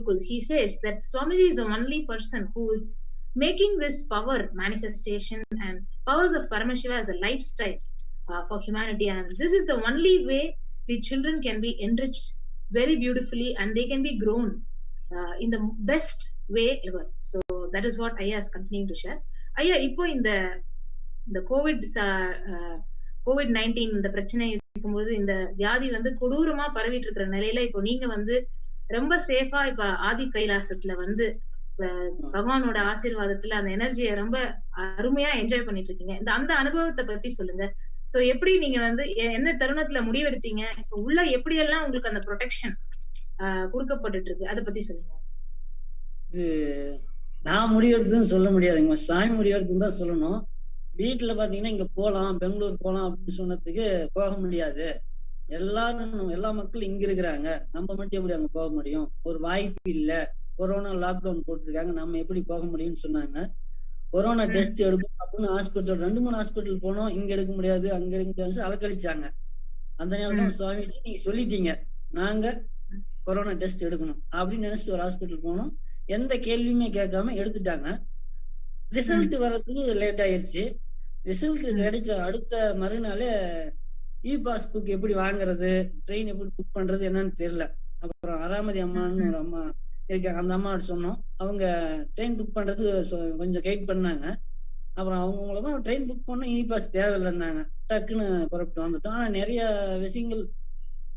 Gurukul, he says that Swamiji is the only person who is making this power manifestation and powers of Paramashiva as a lifestyle for humanity, and this is the only way the children can be enriched very beautifully and they can be grown in the best way ever. So that is what Ayya is continuing to share. Ayya, இப்போ இந்த COVID-19 இந்த பிரச்சனை இருக்கும்போது இந்த வியாதி வந்து கொடூரமா பரவிட்டு இருக்கிற நிலையில இப்போ நீங்க வந்து ரொம்ப சேஃபா இப்ப ஆதி கைலாசத்துல வந்து பகவானோட ஆசீர்வாதத்துல அந்த எனர்ஜியை ரொம்ப அருமையா என்ஜாய் பண்ணிட்டு இருக்கீங்க. அந்த அனுபவத்தை பத்தி சொல்லுங்க. சோ எப்படி நீங்க வந்து எந்த தருணத்துல முடிவெடுத்தீங்க, இப்ப உள்ள எப்படி எல்லாம் உங்களுக்கு அந்த ப்ரொடெக்ஷன் கொடுக்கப்பட்டு இருக்கு, அதை பத்தி சொல்லுங்க. இது நான் முடிவெடுத்துன்னு சொல்ல முடியாதுங்க, சாமி முடிவெடுத்துன்னு தான் சொல்லணும். வீட்டுல பாத்தீங்கன்னா இங்க போலாம், பெங்களூர் போலாம் அப்படின்னு சொன்னதுக்கு போக முடியாது. எல்லா மக்களும் இங்க இருக்கிறாங்க, நம்ம மட்டும் எப்படி அங்க போக முடியும், ஒரு வாய்ப்பு இல்ல, கொரோனா லாக்டவுன் போட்டிருக்காங்க, நம்ம எப்படி போக முடியும்னு சொன்னாங்க. கொரோனா டெஸ்ட் எடுக்கும் அப்படின்னு ஹாஸ்பிட்டல் 2-3 ஹாஸ்பிட்டல் போனோம், இங்க எடுக்க முடியாது அங்க எடுக்க முடியாது அலக்கழிச்சாங்க. அந்த நேரம் தான் சுவாமிஜி நீங்க சொல்லிட்டீங்க நாங்க கொரோனா டெஸ்ட் எடுக்கணும் அப்படின்னு நினைச்சிட்டு ஒரு ஹாஸ்பிட்டல் போனோம். எந்த கேள்வியுமே கேட்காம எடுத்துட்டாங்க. ரிசல்ட் வர்றதுக்கு லேட் ஆயிடுச்சு. ரிசல்ட் கிடைச்ச அடுத்த மறுநாளே பாஸ்புக் எப்படி வாங்குறது, ட்ரெயின் எப்படி புக் பண்றது என்னன்னு தெரியல. அப்புறம் அராமதி அம்மான்னு ஒரு அம்மா இருக்காங்க, அந்த அம்மா சொன்னோம். அவங்க ட்ரெயின் புக் பண்றது கொஞ்சம் கைட் பண்ணாங்க. அப்புறம் அவங்க மூலமா ட்ரெயின் புக் பண்ணோம், பாஸ் தேவையில்லைன்னாங்க. டக்குன்னு புறப்பட்டு வந்துட்டோம். ஆனா நிறைய விஷயங்கள்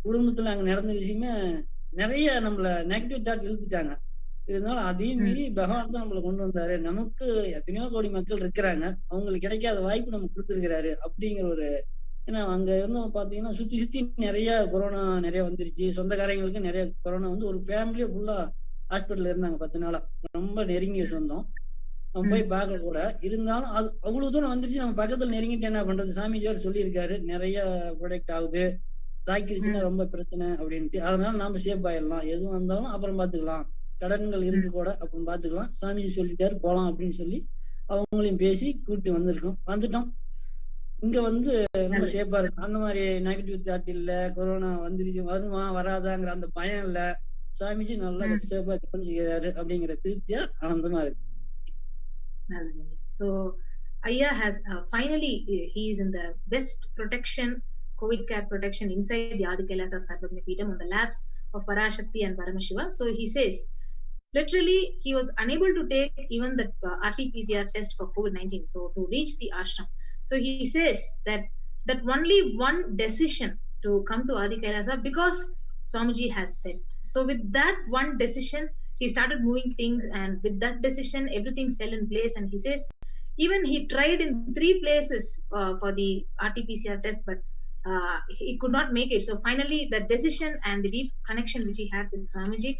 குடும்பத்துல அங்க நடந்த விஷயமே நிறைய நம்மள நெகட்டிவ் தாட் இழுத்துட்டாங்க. இருந்தாலும் அதையும் மீறி பகவான் தான் நம்மளை கொண்டு வந்தாரு. நமக்கு எத்தனையோ கோடி மக்கள் இருக்கிறாங்க, அவங்களுக்கு கிடைக்காத வாய்ப்பு நம்ம கொடுத்துருக்கிறாரு அப்படிங்கிற ஒரு, ஏன்னா அங்க இருந்து பாத்தீங்கன்னா சுத்தி நிறைய கொரோனா நிறைய வந்துருச்சு. சொந்தக்காரங்களுக்கு நிறைய கொரோனா வந்து ஒரு ஃபேமிலியே ஃபுல்லா ஹாஸ்பிட்டல் இருந்தாங்க 10 நாளா. ரொம்ப நெருங்கிய சொந்தம், நம்ம போய் பார்க்க கூட. இருந்தாலும் அது அவ்வளவு தூரம் வந்துருச்சு, நம்ம பக்கத்துல நெருங்கிட்டு என்ன பண்றது, சாமிஜியார் சொல்லியிருக்காரு நிறைய ப்ரொடக்ட் ஆகுது, தாக்கிருச்சுன்னா ரொம்ப பிரச்சனை அப்படின்ட்டு. அதனால நாம சேஃப் ஆயிடலாம், எதுவும் வந்தாலும் அப்புறம் பாத்துக்கலாம், கடன்கள் இருக்கு கூட அப்புறம் பாத்துக்கலாம், சாமிஜி சொல்லிட்டாரு போலாம் அப்படின்னு சொல்லி அவங்களையும் பேசி கூப்பிட்டு வந்துட்டோம். இங்க வந்து ரொம்ப சேஃபா இருக்கும். அந்த மாதிரி நெகட்டிவ் தாட் இல்ல, கொரோனா வந்துருச்சு வருமா வராதாங்கிற அந்த பயம் இல்ல. சுவாமிஜி நல்லா சேஃபா கவனிச்சுக்கிறாரு அப்படிங்கிற திருப்தியா ஆனந்தமா இருக்கு. So Ayya has finally he is in the best protection, COVID care protection inside the Adi Kailasa Sarvagna Peetham on the laps of Parashakti and Paramashiva. So he says literally he was unable to take even the RT-PCR test for COVID-19, so to reach the ashram. So he says that only one decision to come to Adi Kailasa because Swamiji has said. So with that one decision he started moving things, and with that decision everything fell in place. And he says even he tried in 3 places for the RT-PCR test, but he could not make it. So finally the decision and the deep connection which he had with Swamiji,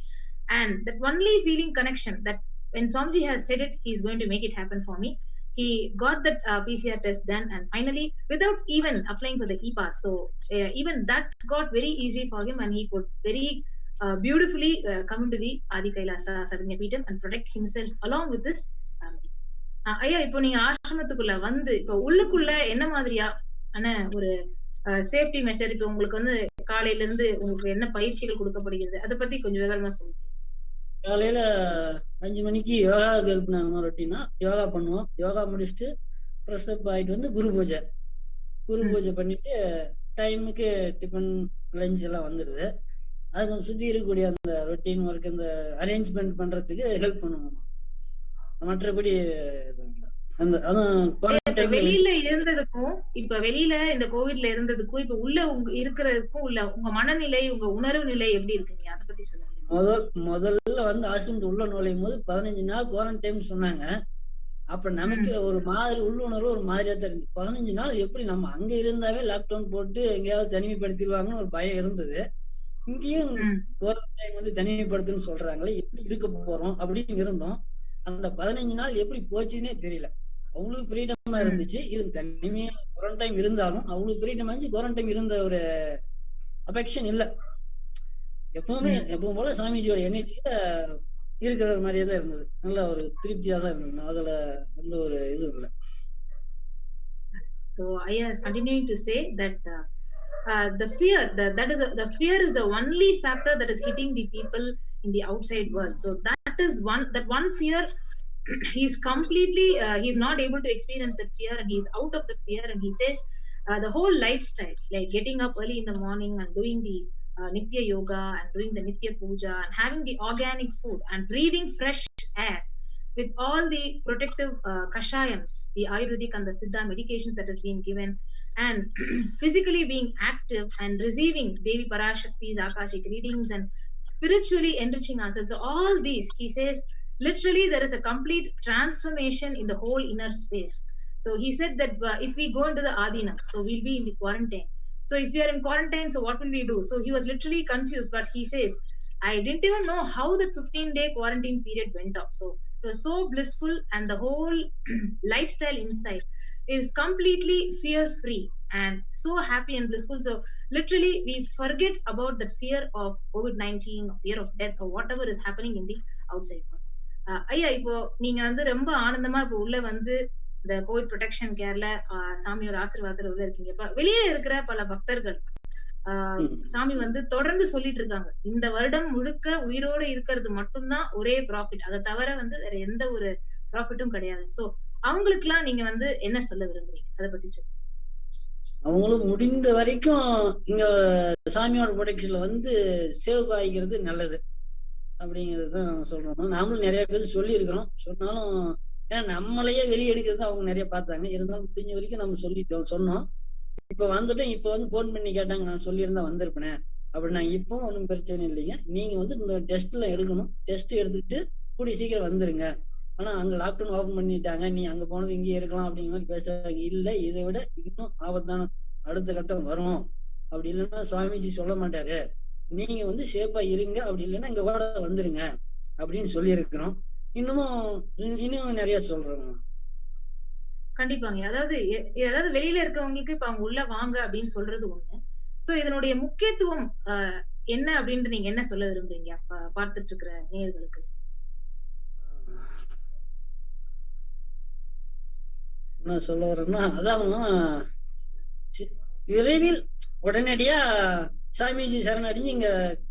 and that only feeling connection that when Swamiji has said it, he is going to make it happen for me. He got that PCR test done, and finally without even applying for the e-pass, so even that got very easy for him, and he could very beautifully come into the Adi Kailasa Sarvagna Peetham and protect himself along with his family. ஐயா, இப்போ நீங்க ஆசிரமத்துக்குள்ள வந்து இப்போ உள்ளுக்குள்ள என்ன மாதிரியா ஒரு safety measure, இப்போ உங்களுக்கு வந்து காலையில இருந்து உங்களுக்கு என்ன பயிற்சிகள் கொடுக்கப்படுகிறது, அதை பத்தி கொஞ்சம் விவரமா சொல்லுங்க. காலையில 5 மணிக்கு யோகா எழுப்பினாங்க ரொட்டீனா, யோகா பண்ணுவோம். யோகா முடிச்சுட்டு ஃப்ரெஷ் அப் ஆயிட்டு வந்து குரு பூஜை பண்ணிட்டு டைமுக்கு டிஃபன் லஞ்ச் எல்லாம் வந்துடுது. அது கொஞ்சம் சுத்தி இருக்கக்கூடிய அந்த ரொட்டீன் ஒர்க் அந்த அரேஞ்ச்மெண்ட் பண்றதுக்கு ஹெல்ப் பண்ணுவோம். மற்றபடி வெளியில இருந்ததுக்கும் இப்ப வெளியில இந்த கோவிட்ல இருந்ததுக்கும் இப்ப உள்ள இருக்கிறதுக்கும் உள்ள உங்க மனநிலை, உங்க உணர்வு நிலை எப்படி இருக்குங்க, அதை பத்தி சொல்லுங்க. முதல்ல வந்து ஆசிரமத்து உள்ள நுழையும் போது 15 நாள் குவாரண்டைன் சொன்னாங்க. அப்ப நமக்கு ஒரு மாதிரி உள்ளுணர்வு ஒரு மாதிரியா தெரிஞ்சு, 15 நாள் எப்படி நம்ம அங்க இருந்தாவே லாக்டவுன் போட்டு எங்கேயாவது தனிமைப்படுத்திடுவாங்கன்னு ஒரு பயம் இருந்தது. இங்கேயும் குவாரண்டைன் வந்து தனிமைப்படுத்துன்னு சொல்றாங்களே, எப்படி இருக்க போறோம் அப்படின்னு இருந்தோம். அந்த 15 நாள் எப்படி போச்சுன்னே தெரியல. அவ்வளவு ஃப்ரீடமா இருந்துச்சு. இது தனிமையா குவாரண்டைன் இருந்தாலும் அவ்வளவு ஃப்ரீடமா இருந்துச்சு. குவாரண்டைன் இருந்த ஒரு அஃபெக்ஷன் இல்ல. எப்பவும் போல சாமிஜியோட எனர்ஜியில இருக்கிற மாதிரியே தான் இருந்தது. நல்ல ஒரு திருப்தியா தான் இருந்தது. அதுல எந்த ஒரு இது இல்லை. So Ayya is continuing to say that the fear is the only factor that is hitting the people in the outside world. So that one fear, he's completely he's not able to experience that fear, and he's out of the fear. And he says the whole lifestyle, like getting up early in the morning and doing the nitya yoga and doing the nitya puja and having the organic food and breathing fresh air with all the protective kashayams, the Ayurvedic and the Siddha medications that has been given, and physically being active and receiving Devi Parashakti's Akashic readings and spiritually enriching ourselves. So all these, he says, literally there is a complete transformation in the whole inner space. So he said that if we go into the Adina, so we'll be in the quarantine. So if we are in quarantine, so what will we do? So he was literally confused, but he says, I didn't even know how the 15-day quarantine period went off. So it was so blissful, and the whole lifestyle inside is completely fear free and so happy and blissful. So literally we forget about the fear of COVID-19 or fear of death or whatever is happening in the outside world. ஐயா, இப்போ நீங்க வந்து ரொம்ப ஆனந்தமா இப்போ உள்ள வந்து இந்த கோவிட் ப்ரொடெக்ஷன் கேர்ல சாமியோட ஆசீர்வாதத்துல உள்ள இருக்கீங்க. இப்ப வெளியே இருக்கிற பல பக்தர்கள் சாமி வந்து தொடர்ந்து சொல்லிட்டு இருக்காங்க, இந்த வருடம் முழுக்க உயிரோட இருக்கிறது மட்டும்தான் ஒரே ப்ராஃபிட், அதை தவிர வந்து வேற எந்த ஒரு ப்ராஃபிட்டும் கிடையாது. சோ அவங்களுக்கு எல்லாம் நீங்க வந்து என்ன சொல்ல விரும்புறீங்க, அதை பத்தி சொல்லுங்க. அவங்களும் முடிந்த வரைக்கும் இங்க சாமியோட ப்ரொடெக்ஷன்ல வந்து சேவ் ஆகிக்கிறது நல்லது அப்படிங்கிறது தான் சொல்றோம். நாமளும் நிறைய பேர் சொல்லியிருக்கிறோம். சொன்னாலும் ஏன்னா நம்மளையே வெளியே எடுக்கிறது அவங்க நிறைய பார்த்தாங்க. இருந்தாலும் முடிஞ்ச வரைக்கும் நம்ம சொல்லிட்டோம், சொன்னோம். இப்ப வந்துட்டோம். இப்ப வந்து போன் பண்ணி கேட்டாங்க, நான் சொல்லியிருந்தா வந்திருப்பேன் அப்படின்னா. இப்போ ஒன்றும் பிரச்சனை இல்லைங்க. நீங்க வந்து இந்த டெஸ்ட் எல்லாம் எடுக்கணும், டெஸ்ட் எடுத்துக்கிட்டு கூடிய சீக்கிரம் வந்துருங்க. ஆனா அங்க லாக்டவுன் ஓபன் பண்ணிட்டாங்க, நீ அங்க போனது இங்கே இருக்கலாம் அப்படிங்கிற மாதிரி பேசுறாங்க. இல்ல, இதை விட இன்னும் ஆபத்தான அடுத்த கட்டம் வரும். அப்படி இல்லைன்னா சுவாமிஜி சொல்ல மாட்டாரு, நீங்க வந்து சேஃபா இருங்க, அப்படி இல்லைன்னா இங்க கூட வந்துருங்க அப்படின்னு சொல்லி இருக்கிறோம். இன்னும் நிறைய சொல்றோம். கண்டிப்பாங்க. அதாவது வெளியில இருக்கவங்களுக்கு இப்ப அவங்க உள்ள வாங்க அப்படின்னு சொல்றது ஒண்ணு. சோ இதனுடைய முக்கியத்துவம் என்ன அப்படின்ட்டு நீங்க என்ன சொல்ல விரும்புறீங்க பார்த்துட்டு இருக்கிற நேயர்களுக்கு? என்ன சொல்ல வரேன்னா, அதான் விரைவில் உடனடியா சாமிஜி சரணடைஞ்சு இங்க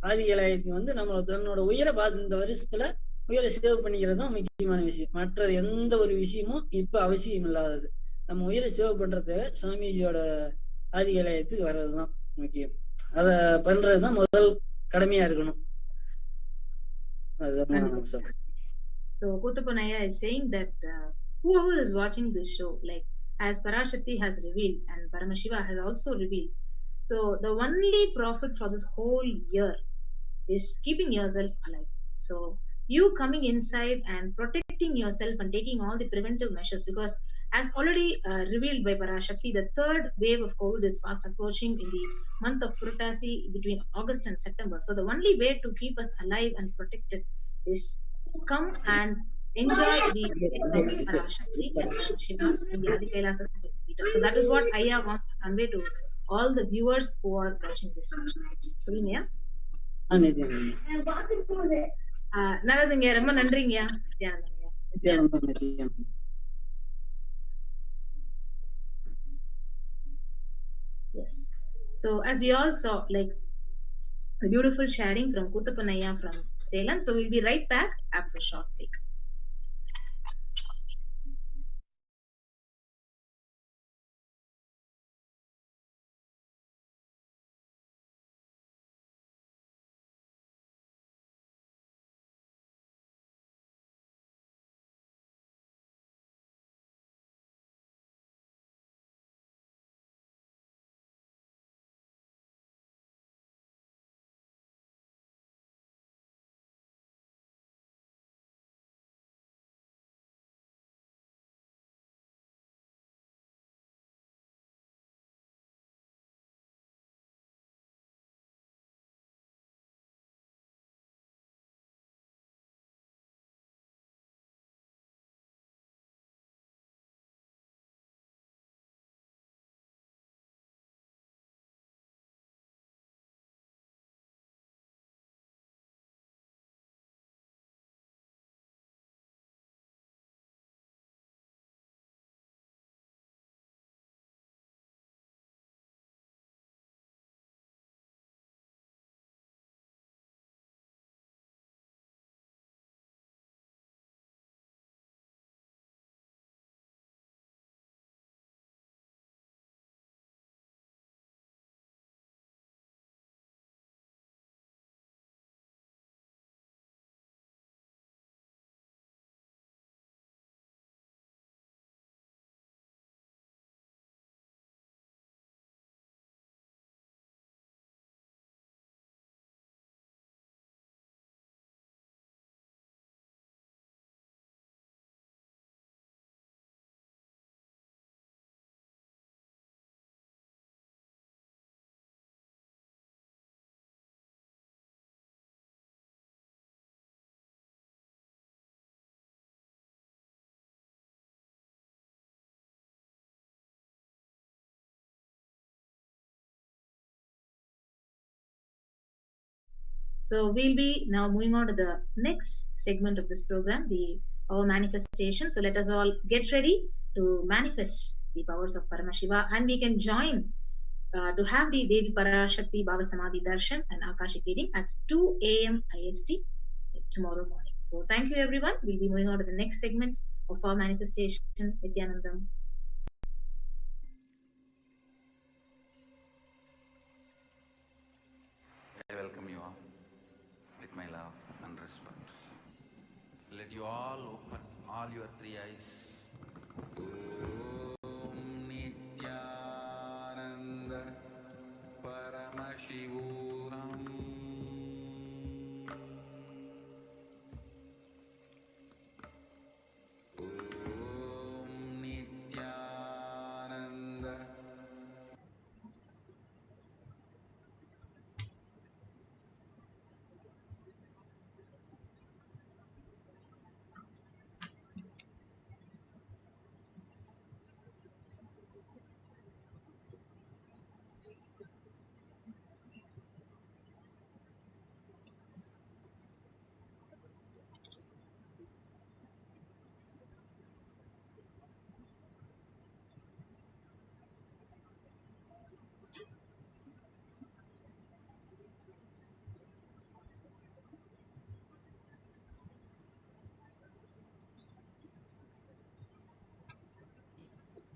ஆதிகலாயத்துக்கு வந்து நம்ம தன்னோட உயிரை பார்த்து இந்த வருஷத்துல உயிரை சேவ் பண்ணிக்கிறது தான் முக்கியமான விஷயம். மற்ற எந்த ஒரு விஷயமும் இப்ப அவசியம் இல்லாதது. நம்ம உயிரை சேவ் பண்றது சாமிஜியோட ஆதிகலாயத்துக்கு வர்றதுதான் முக்கியம். அத பண்றதுதான் முதல் கடமையா இருக்கணும். அதுதான் நான் சொல்றேன். So Kutupanaya is saying that whoever is watching this show, like as Parashakti has revealed and Paramashiva has also revealed, so the only profit for this whole year is keeping yourself alive. So you coming inside and protecting yourself and taking all the preventive measures, because as already revealed by Parashakti, the third wave of COVID is fast approaching in the month of Purtasi between August and September. So the only way to keep us alive and protected is come and enjoy the Parashakti and Paramashiva in the Adi Kailasa. So that is what Aya wants to convey to all the viewers who are watching this. சொல்லுங்க. நல்லதுங்க, ரொம்ப நன்றிங்க. Yes. So as we all saw, like the beautiful sharing from Kuttapanaya from Salem. So we'll be right back after a short break. So we'll be now moving on to the next segment of this program, the power manifestation. So let us all get ready to manifest the powers of Paramashiva, and we can join to have the Devi Parashakti Bhava Samadhi Darshan and Akashic reading at 2 a.m. IST tomorrow morning. So thank you everyone. We'll be moving on to the next segment of our manifestation. Nityanandam. I welcome you all with my love and respect. Let you all open all your three eyes. Om Nityananda Paramashivoham. Om Nityananda.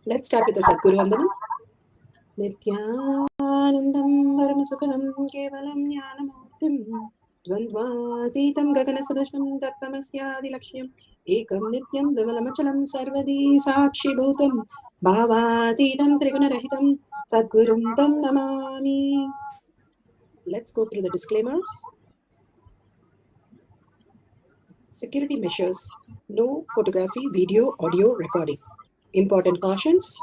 Let's start with the Sadguru Vandanam. Nityanandam Paramasukhanam Kevalam Jnanamurtim Dvandvatītam Gaganasadusham Tattvamasyaadi Lakshyam Ekam Nityam Vimalamachalam Sarvadi Sakshi Bhutam Bhavatītam Trigunarahitam Sadgurum Tam Namami. Let's go through the disclaimers. Security measures. No photography, video, audio recording. Important cautions.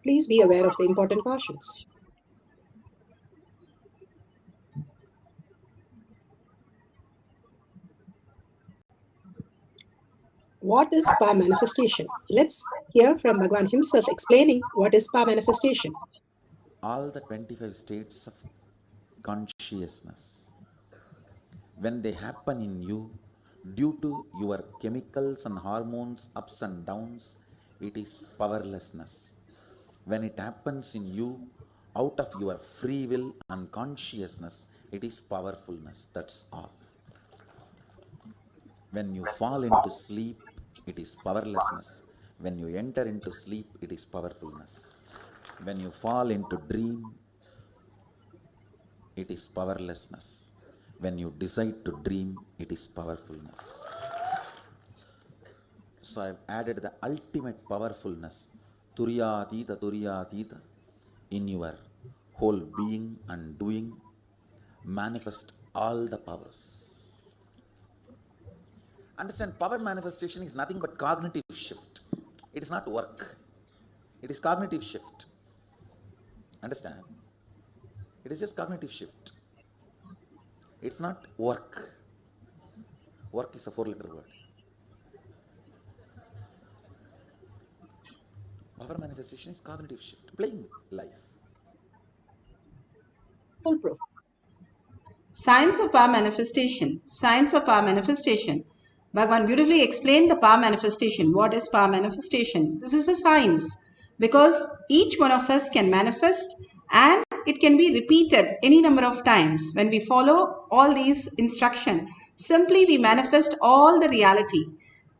Please be aware of the important cautions. What is power manifestation? Let's hear from Bhagwan himself explaining what is power manifestation. All the 25 states of consciousness, when they happen in you, due to your chemicals and hormones ups and downs, it is powerlessness. When it happens in you, out of your free will and consciousness, it is powerfulness. That's all. When you fall into sleep, it is powerlessness. When you enter into sleep, it is powerfulness. When you fall into dream, it is powerlessness. When you decide to dream, it is powerfulness. So I've added the ultimate powerfulness, Turiyatita, in your whole being and doing. Manifest all the powers. Understand, power manifestation is nothing but cognitive shift. It is not work. It is cognitive shift. Understand? It is just cognitive shift. It's not work. Work is a 4-letter word. Power manifestation is cognitive shift, playing life. Foolproof. Science of power manifestation. Science of power manifestation. Bhagavan beautifully explained the power manifestation. What is power manifestation? This is a science because each one of us can manifest and it can be repeated any number of times. When we follow all these instructions, simply we manifest all the reality.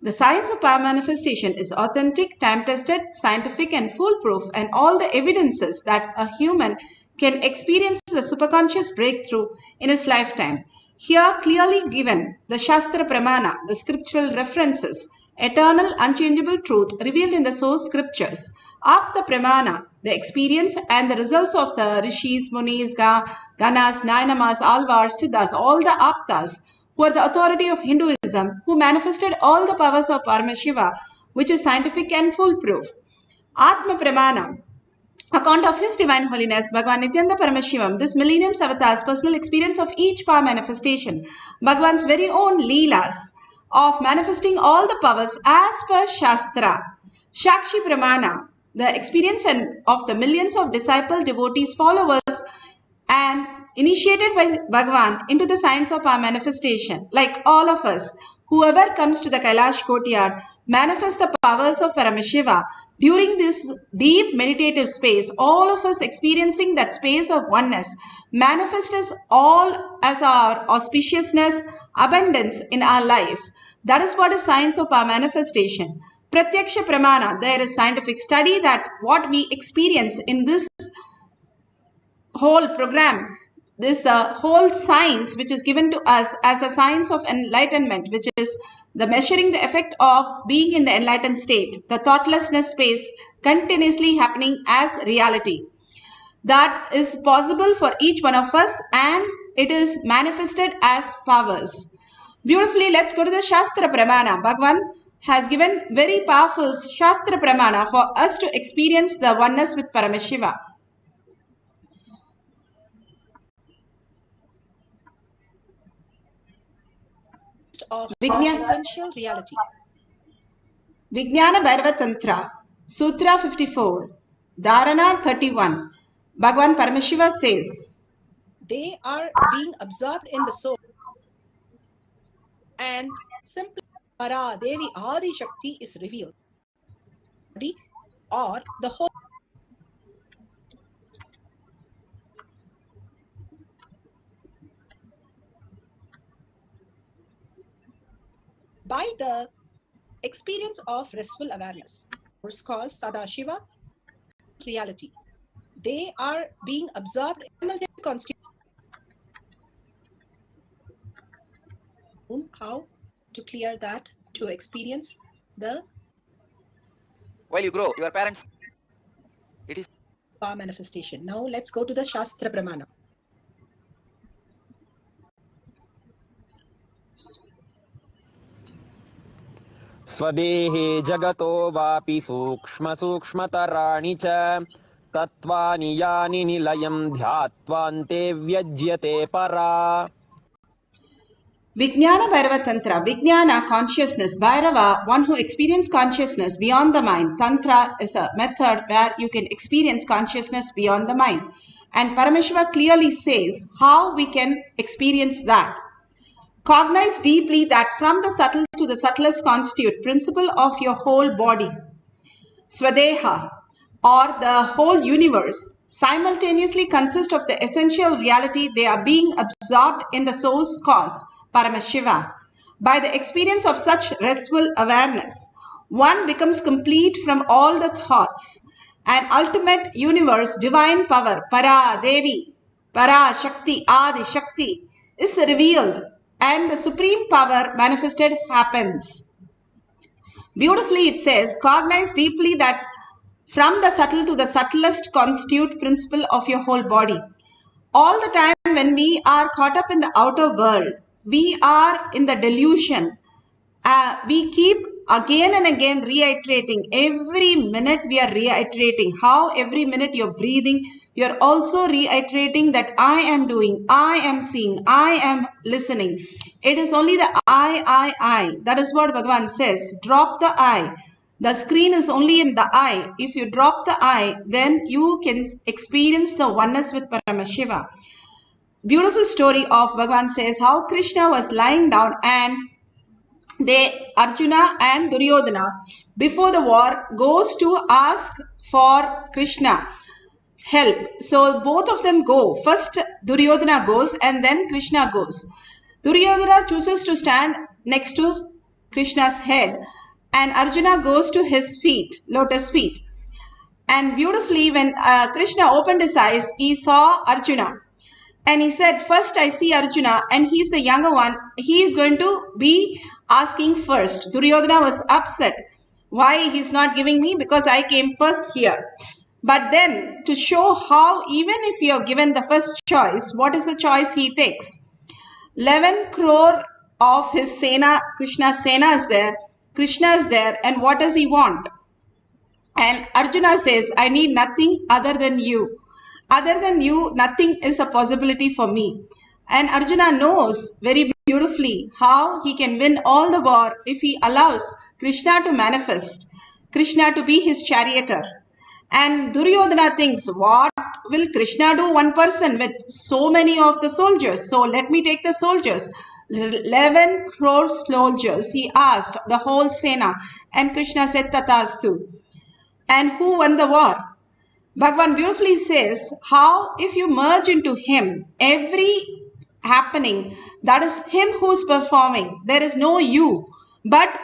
The science of power manifestation is authentic, time-tested, scientific and foolproof, and all the evidences that a human can experience a superconscious breakthrough in his lifetime. Here clearly given the Shastra Pramana, the scriptural references, eternal unchangeable truth revealed in the source scriptures. Apta Pramana, the experience and the results of the Rishis, Munis, Ganas, Nainamas, Alvars, Siddhas, all the Aptas, who are the authority of Hinduism, who manifested all the powers of Paramashiva, which is scientific and foolproof. Atma Pramana, account of His Divine Holiness, Bhagavan Nityananda Paramashivam, this millennium's avatar's personal experience of each power manifestation, Bhagavan's very own Leelas of manifesting all the powers as per Shastra. Shakshi Pramana, the experience of the millions of disciple devotees followers and initiated by Bhagavan into the science of our manifestation. Like all of us, whoever comes to the Kailash courtyard manifests the powers of Paramashiva during this deep meditative space. All of us experiencing that space of oneness manifest us all as our auspiciousness, abundance in our life. That is what is science of our manifestation. Pratyaksha Pramana, there is scientific study that what we experience in this whole program, this whole science which is given to us as a science of enlightenment, which is the measuring the effect of being in the enlightened state, the thoughtlessness space continuously happening as reality. That is possible for each one of us and it is manifested as powers. Beautifully, let's go to the Shastra Pramana. Bhagavan has given very powerful Shastra Pramana for us to experience the oneness with Paramashiva. Of Vijnana essential reality. Vijnana Bhairava Tantra, Sutra 54, Dharana 31. Bhagavan Paramashiva says, They are being absorbed in the soul and simply Para Devi Adi Shakti is revealed. Or the whole by the experience of restful awareness. First cause Sadashiva reality. They are being absorbed in constitution. How to clear that, to experience the while you grow, your parents, it is power manifestation. Now let's go to the Shastra Pramana. स्वदेहे जगतो वापि सूक्ष्म सूक्ष्मतराणि च तत्त्वानि यानि निलयं ध्यात्वान्ते व्यज्यते परा. Vijnana Bhairava Tantra, Vijnana, consciousness, Bhairava, one who experiences consciousness beyond the mind. Tantra is a method where you can experience consciousness beyond the mind. And Paramashiva clearly says how we can experience that. Cognize deeply that from the subtle to the subtlest constitute principle of your whole body. Swadeha, or the whole universe, simultaneously consist of the essential reality. They are being absorbed in the source cause, Paramashiva. By the experience of such restful awareness, one becomes complete from all the thoughts. An ultimate universe, divine power, Para Devi, Parashakti Akashic, is revealed and the supreme power manifested happens. Beautifully it says, cognize deeply that from the subtle to the subtlest constitute principle of your whole body. All the time when we are caught up in the outer world, we are in the delusion. We keep again and again reiterating. Every minute we are reiterating. How every minute you're breathing, you're also reiterating that I am doing, I am seeing, I am listening. It is only the I. That is what Bhagavan says. Drop the I. The screen is only in the I. If you drop the I, then you can experience the oneness with Paramashiva. Beautiful story of Bhagavan says how Krishna was lying down and Arjuna and Duryodhana before the war goes to ask for Krishna help. So both of them go. First Duryodhana goes and then Krishna goes. Duryodhana chooses to stand next to Krishna's head and Arjuna goes to his feet, lotus feet. And beautifully when Krishna opened his eyes, he saw Arjuna. And he said, first I see Arjuna and he's the younger one. He is going to be asking first. Duryodhana was upset. Why he's not giving me? Because I came first here. But then to show how even if you're given the first choice, what is the choice he takes? 11 crore of his Sena, Krishna's Sena is there. Krishna is there. And what does he want? And Arjuna says, I need nothing other than you. Other than you, nothing is a possibility for me. And Arjuna knows very beautifully how he can win all the war if he allows Krishna to manifest, Krishna to be his charioteer. And Duryodhana thinks, what will Krishna do one person with so many of the soldiers? So let me take the soldiers. 11 crore soldiers, he asked, the whole Sena. And Krishna said, Tatastu. And who won the war? Bhagavan beautifully says how if you merge into him, every happening, that is him who's performing. There is no you. But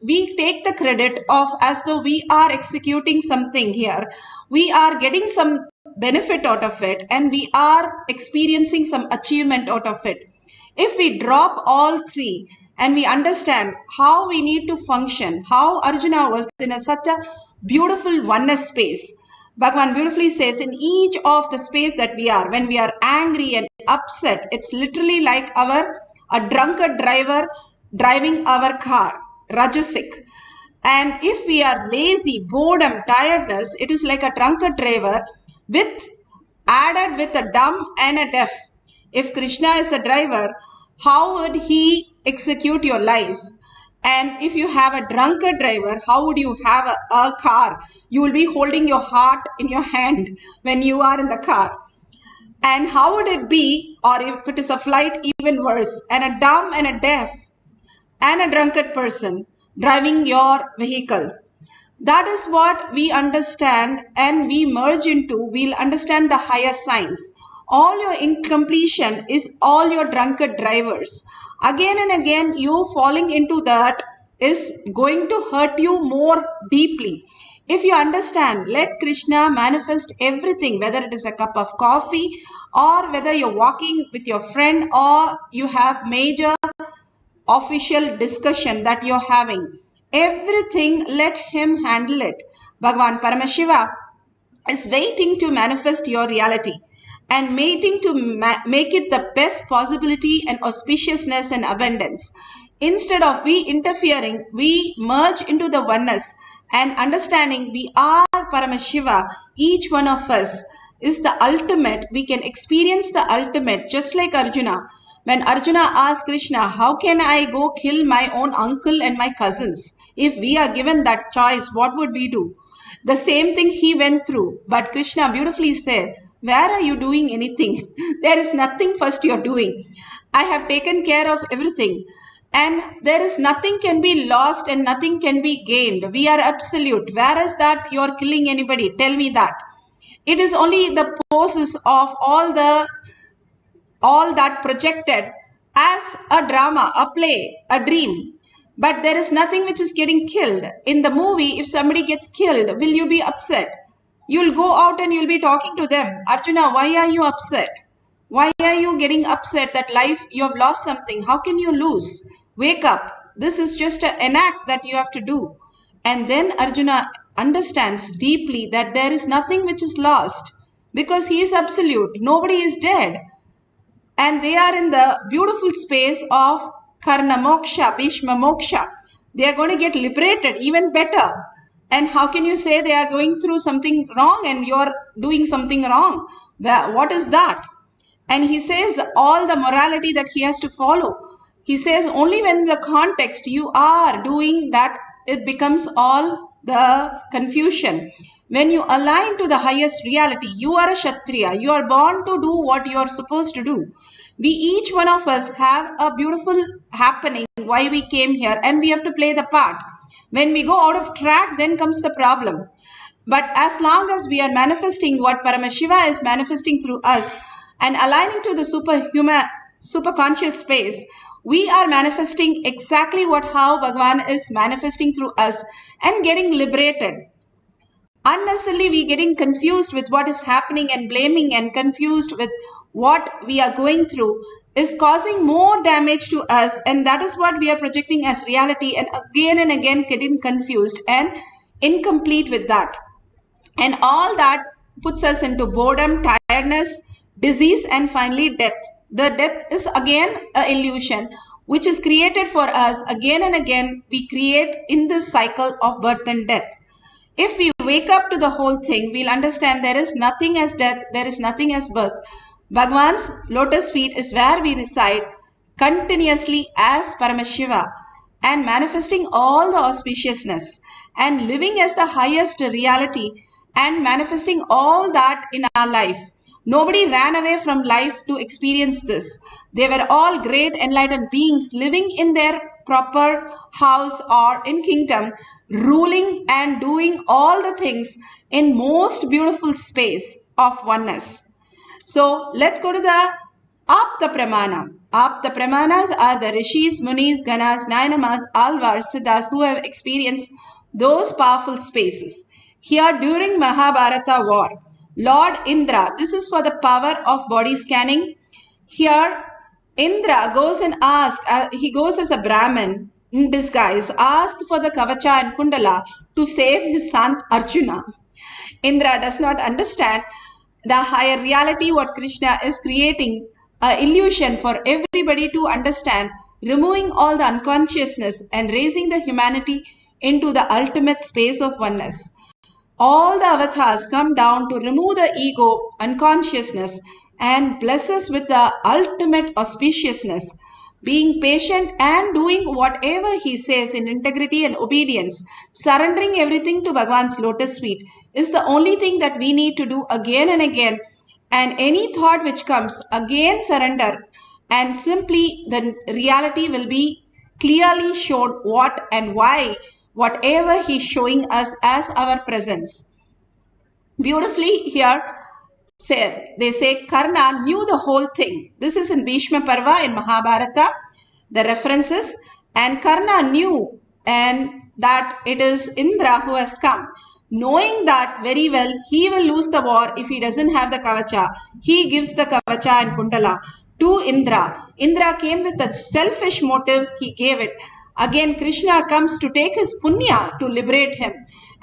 we take the credit of as though we are executing something here. We are getting some benefit out of it and we are experiencing some achievement out of it. If we drop all three and we understand how we need to function, how Arjuna was in such a beautiful oneness space. Bhagavan beautifully says in each of the space that we are, when we are angry and upset, it's literally like a drunkard driver driving our car, Rajasic. And if we are lazy, boredom, tiredness, it is like a drunkard driver added with a dumb and a deaf. If Krishna is a driver, how would he execute your life? And if you have a drunkard driver, how would you have a car? You will be holding your heart in your hand when you are in the car. And how would it be, or if it is a flight, even worse, and a dumb and a deaf and a drunkard person driving your vehicle? That is what we understand and we merge into. We'll understand the higher science. All your incompletion is all your drunkard drivers. Again and again, you falling into that is going to hurt you more deeply. If you understand, let Krishna manifest everything, whether it is a cup of coffee or whether you're walking with your friend or you have major official discussion that you're having. Everything, let him handle it. Bhagavan Paramashiva is waiting to manifest your reality and waiting to make it the best possibility and auspiciousness and abundance. Instead of we interfering, we merge into the oneness and understanding we are Paramashiva. Each one of us is the ultimate. We can experience the ultimate, just like Arjuna. When Arjuna asked Krishna, how can I go kill my own uncle and my cousins? If we are given that choice, what would we do? The same thing he went through. But Krishna beautifully said, where are you doing anything? There is nothing first you're doing. I have taken care of everything. And there is nothing can be lost and nothing can be gained. We are absolute. Where is that you're killing anybody? Tell me that. It is only the poses of all that projected as a drama, a play, a dream. But there is nothing which is getting killed. In the movie, if somebody gets killed, will you be upset? You'll go out and you'll be talking to them. Arjuna, why are you upset? Why are you getting upset that life, you have lost something? How can you lose? Wake up. This is just an act that you have to do. And then Arjuna understands deeply that there is nothing which is lost because he is absolute. Nobody is dead. And they are in the beautiful space of Karna Moksha, Bhishma Moksha. They are going to get liberated even better. And how can you say they are going through something wrong and you are doing something wrong? What is that? And he says all the morality that he has to follow. He says only when the context you are doing that, it becomes all the confusion. When you align to the highest reality, you are a Kshatriya. You are born to do what you are supposed to do. We, each one of us, have a beautiful happening why we came here and we have to play the part. When we go out of track, then comes the problem. But as long as we are manifesting what Paramashiva is manifesting through us and aligning to the super conscious space, we are manifesting exactly how Bhagavan is manifesting through us and getting liberated. Unnecessarily, we getting confused with what is happening and blaming and confused with what we are going through is causing more damage to us, and that is what we are projecting as reality and again getting confused and incomplete with that. And all that puts us into boredom, tiredness, disease, and finally death. The death is again an illusion which is created for us again and again. We create in this cycle of birth and death. If we wake up to the whole thing, we'll understand there is nothing as death, there is nothing as birth. Bhagavan's lotus feet is where we reside continuously as Paramashiva and manifesting all the auspiciousness and living as the highest reality and manifesting all that in our life. Nobody ran away from life to experience this. They were all great enlightened beings living in their proper house or in kingdom, ruling and doing all the things in most beautiful space of oneness. So let's go to the Apta Pramana. Apta Pramanas are the Rishis, Munis, Ganas, Nainamas, Alvars, Siddhas who have experienced those powerful spaces. Here during Mahabharata war, Lord Indra, this is for the power of body scanning. Here Indra goes and asks, he goes as a Brahmin in disguise, asked for the Kavacha and Kundala to save his son Arjuna. Indra does not understand the higher reality what Krishna is creating, an illusion for everybody to understand, removing all the unconsciousness and raising the humanity into the ultimate space of oneness. All the avatars come down to remove the ego, unconsciousness, and bless us with the ultimate auspiciousness, being patient and doing whatever he says in integrity and obedience, surrendering everything to Bhagwan's lotus feet is the only thing that we need to do again and again. And any thought which comes, again surrender, and simply the reality will be clearly shown what and why, whatever he's showing us as our presence. Beautifully here said, they say Karna knew the whole thing. This is in Bhishma Parva in Mahabharata, the references, and Karna knew and that it is Indra who has come. Knowing that very well, he will lose the war if he doesn't have the Kavacha. He gives the Kavacha and Kundala to Indra. Indra came with a selfish motive, he gave it. Again, Krishna comes to take his punya to liberate him.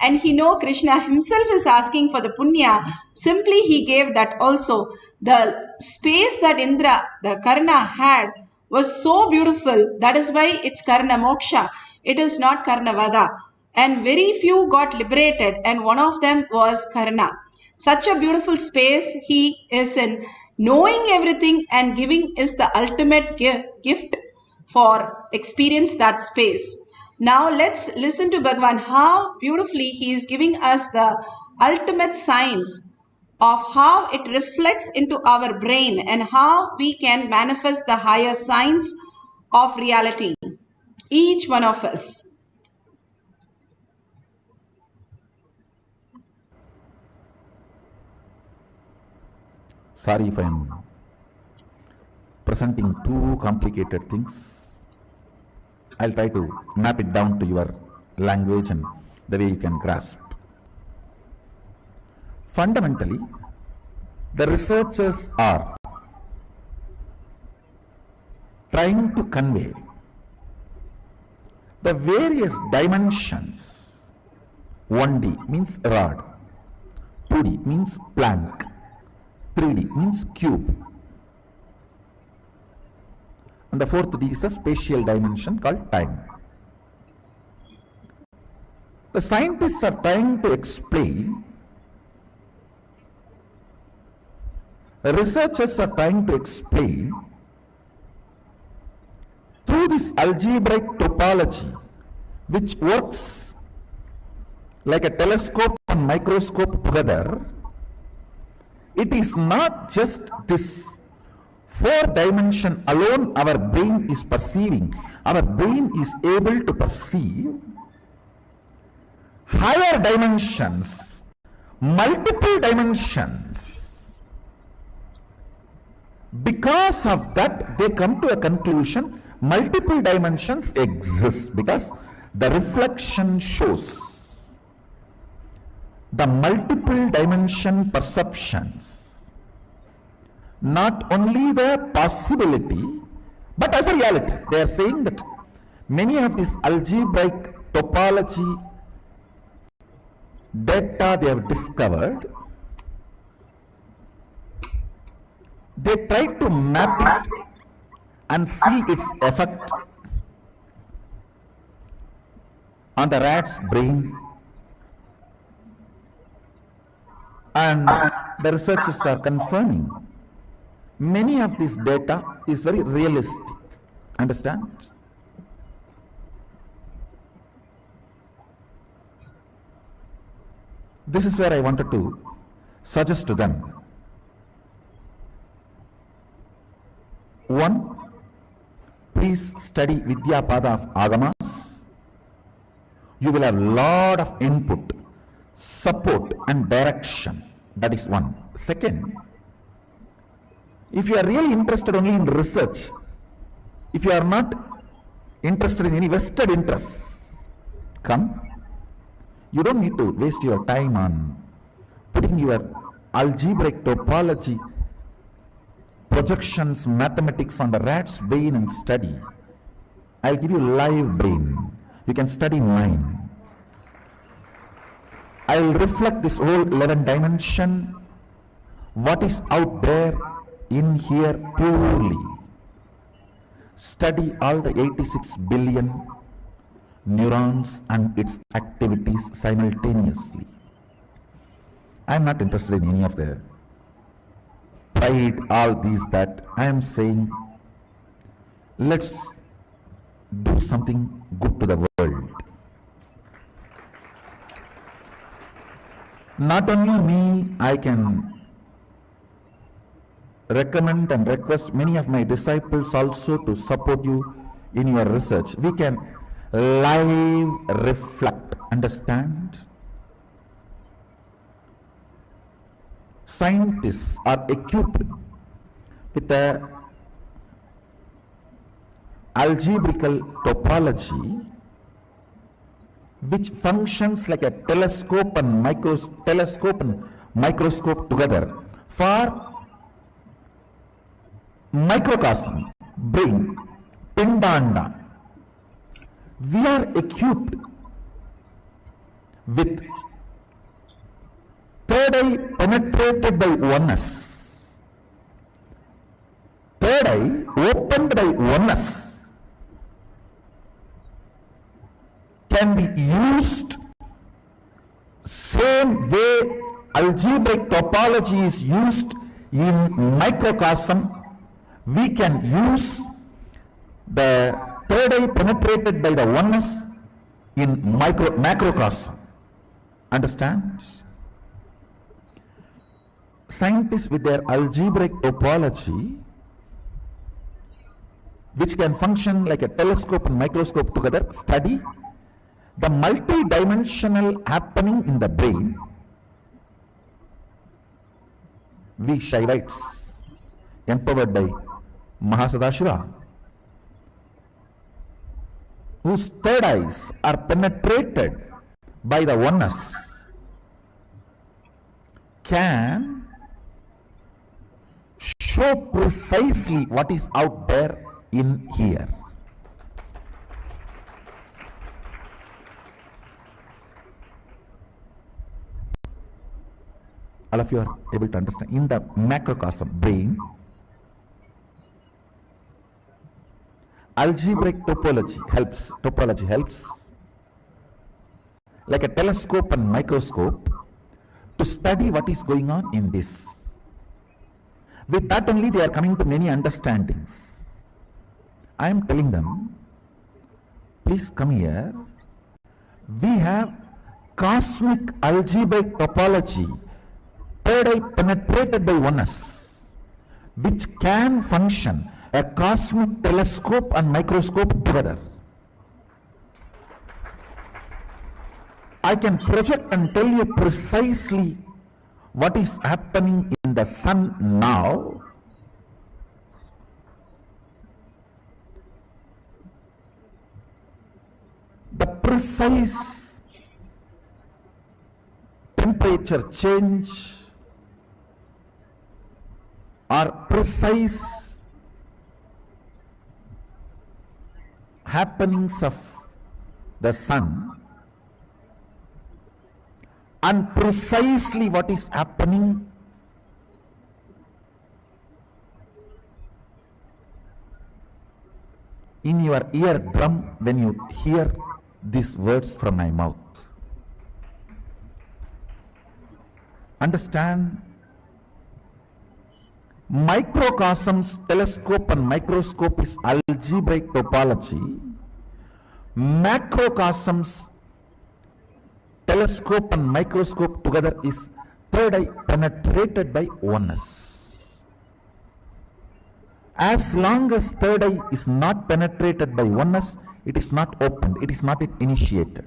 And he know Krishna himself is asking for the punya. Simply he gave that also. The space that Indra, the Karna had was so beautiful. That is why it's Karna Moksha. It is not Karna Vada. And very few got liberated, and one of them was Karna. Such a beautiful space he is in. Knowing everything and giving is the ultimate gift for experience that space. Now let's listen to Bhagwan how beautifully he is giving us the ultimate science of how it reflects into our brain and how we can manifest the higher science of reality. Each one of us. Sorry if I am presenting too complicated things. I'll try to map it down to your language and the way you can grasp. Fundamentally, the researchers are trying to convey the various dimensions. 1D means rod, 2D means plank, 3D means cube, and the fourth D is a spatial dimension called time. The scientists are trying to explain, the researchers are trying to explain through this algebraic topology, which works like a telescope and microscope together. It is not just this 4-dimension alone our brain is perceiving. Our brain is able to perceive higher dimensions, multiple dimensions. Because of that, they come to a conclusion, multiple dimensions exist because the reflection shows the multiple dimension perceptions, not only the possibility, but as a reality. They are saying that many of these algebraic topology data they have discovered, they try to map it and see its effect on the rat's brain, and the researchers are confirming many of this data is very realistic. Understand? This is where I wanted to suggest to them. One, please study Vidya Pada of Agamas. You will have lot of input, support and direction. That is one. Second, if you are really interested only in research, if you are not interested in any vested interests, come. You don't need to waste your time on putting your algebraic topology, projections, mathematics on the rat's brain and study. I'll give you live brain. You can study mine. I'll reflect this whole 11 dimension, what is out there in here purely. Study all the 86 billion neurons and its activities simultaneously. I'm not interested in any of the pride, all these that. I am saying, let's do something good to the world. Not only me, I can recommend and request many of my disciples also to support you in your research. We can live reflect, understand? Scientists are equipped with a algebraical topology which functions like a telescope and microscope together for microcosm, brain, pindanda. We are equipped with third eye penetrated by oneness, third eye opened by oneness, can be used same way algebraic topology is used in microcosm. We can use the third eye penetrated by the oneness in macrocosm. Understand? Scientists with their algebraic topology, which can function like a telescope and microscope together, study the multi-dimensional happening in the brain. We Shaivites, empowered by Mahasadashiva, whose third eyes are penetrated by the oneness, can show precisely what is out there in here. All of you are able to understand. In the macrocosm brain, algebraic topology helps like a telescope and microscope to study what is going on in this. With that only they are coming to many understandings. I am telling them, please come here. We have cosmic algebraic topology, third eye penetrated by oneness, which can function a cosmic telescope and microscope together. I can project and tell you precisely what is happening in the sun now. The precise temperature change or precise happenings of the sun, and precisely what is happening in your eardrum when you hear these words from my mouth. Understand? Microcosms, telescope and microscope is algebraic topology. Macrocosms telescope and microscope together is third eye penetrated by oneness. As long as third eye is not penetrated by oneness, it is not opened, it is not initiated.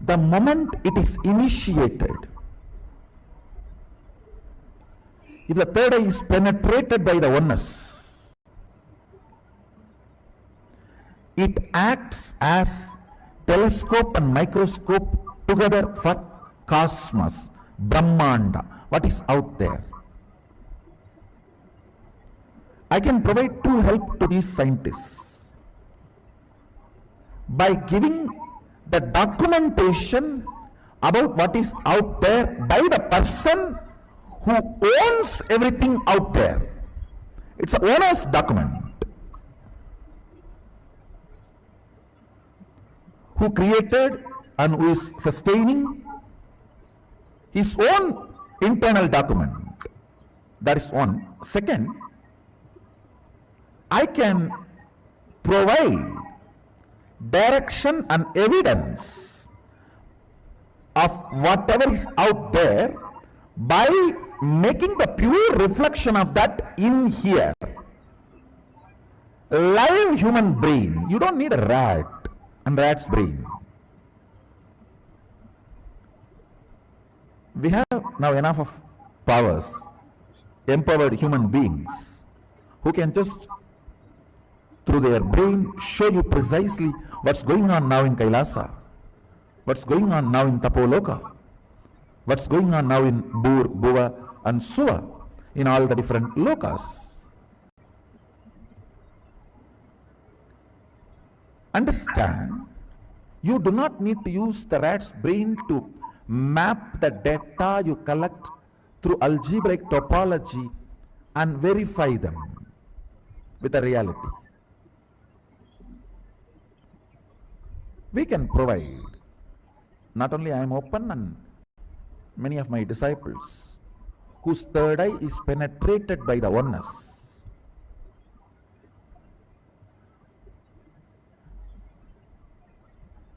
The moment it is initiated, if the third eye is penetrated by the oneness, it acts as telescope and microscope together for cosmos, Brahmanda, what is out there. I can provide two help to these scientists by giving the documentation about what is out there by the person who owns everything out there. It's an owner's document. Who created and who is sustaining his own internal document. That is one. Second, I can provide direction and evidence of whatever is out there by making the pure reflection of that in here. Live human brain. You don't need a rat and rat's brain. We have now enough of powers, empowered human beings who can just through their brain show you precisely what's going on now in Kailasa, what's going on now in Tapoloka, what's going on now in Bur, Buva and Suva, in all the different lokas. Understand, you do not need to use the rat's brain to map the data you collect through algebraic topology and verify them with the reality. We can provide, not only I am open and many of my disciples whose third eye is penetrated by the oneness.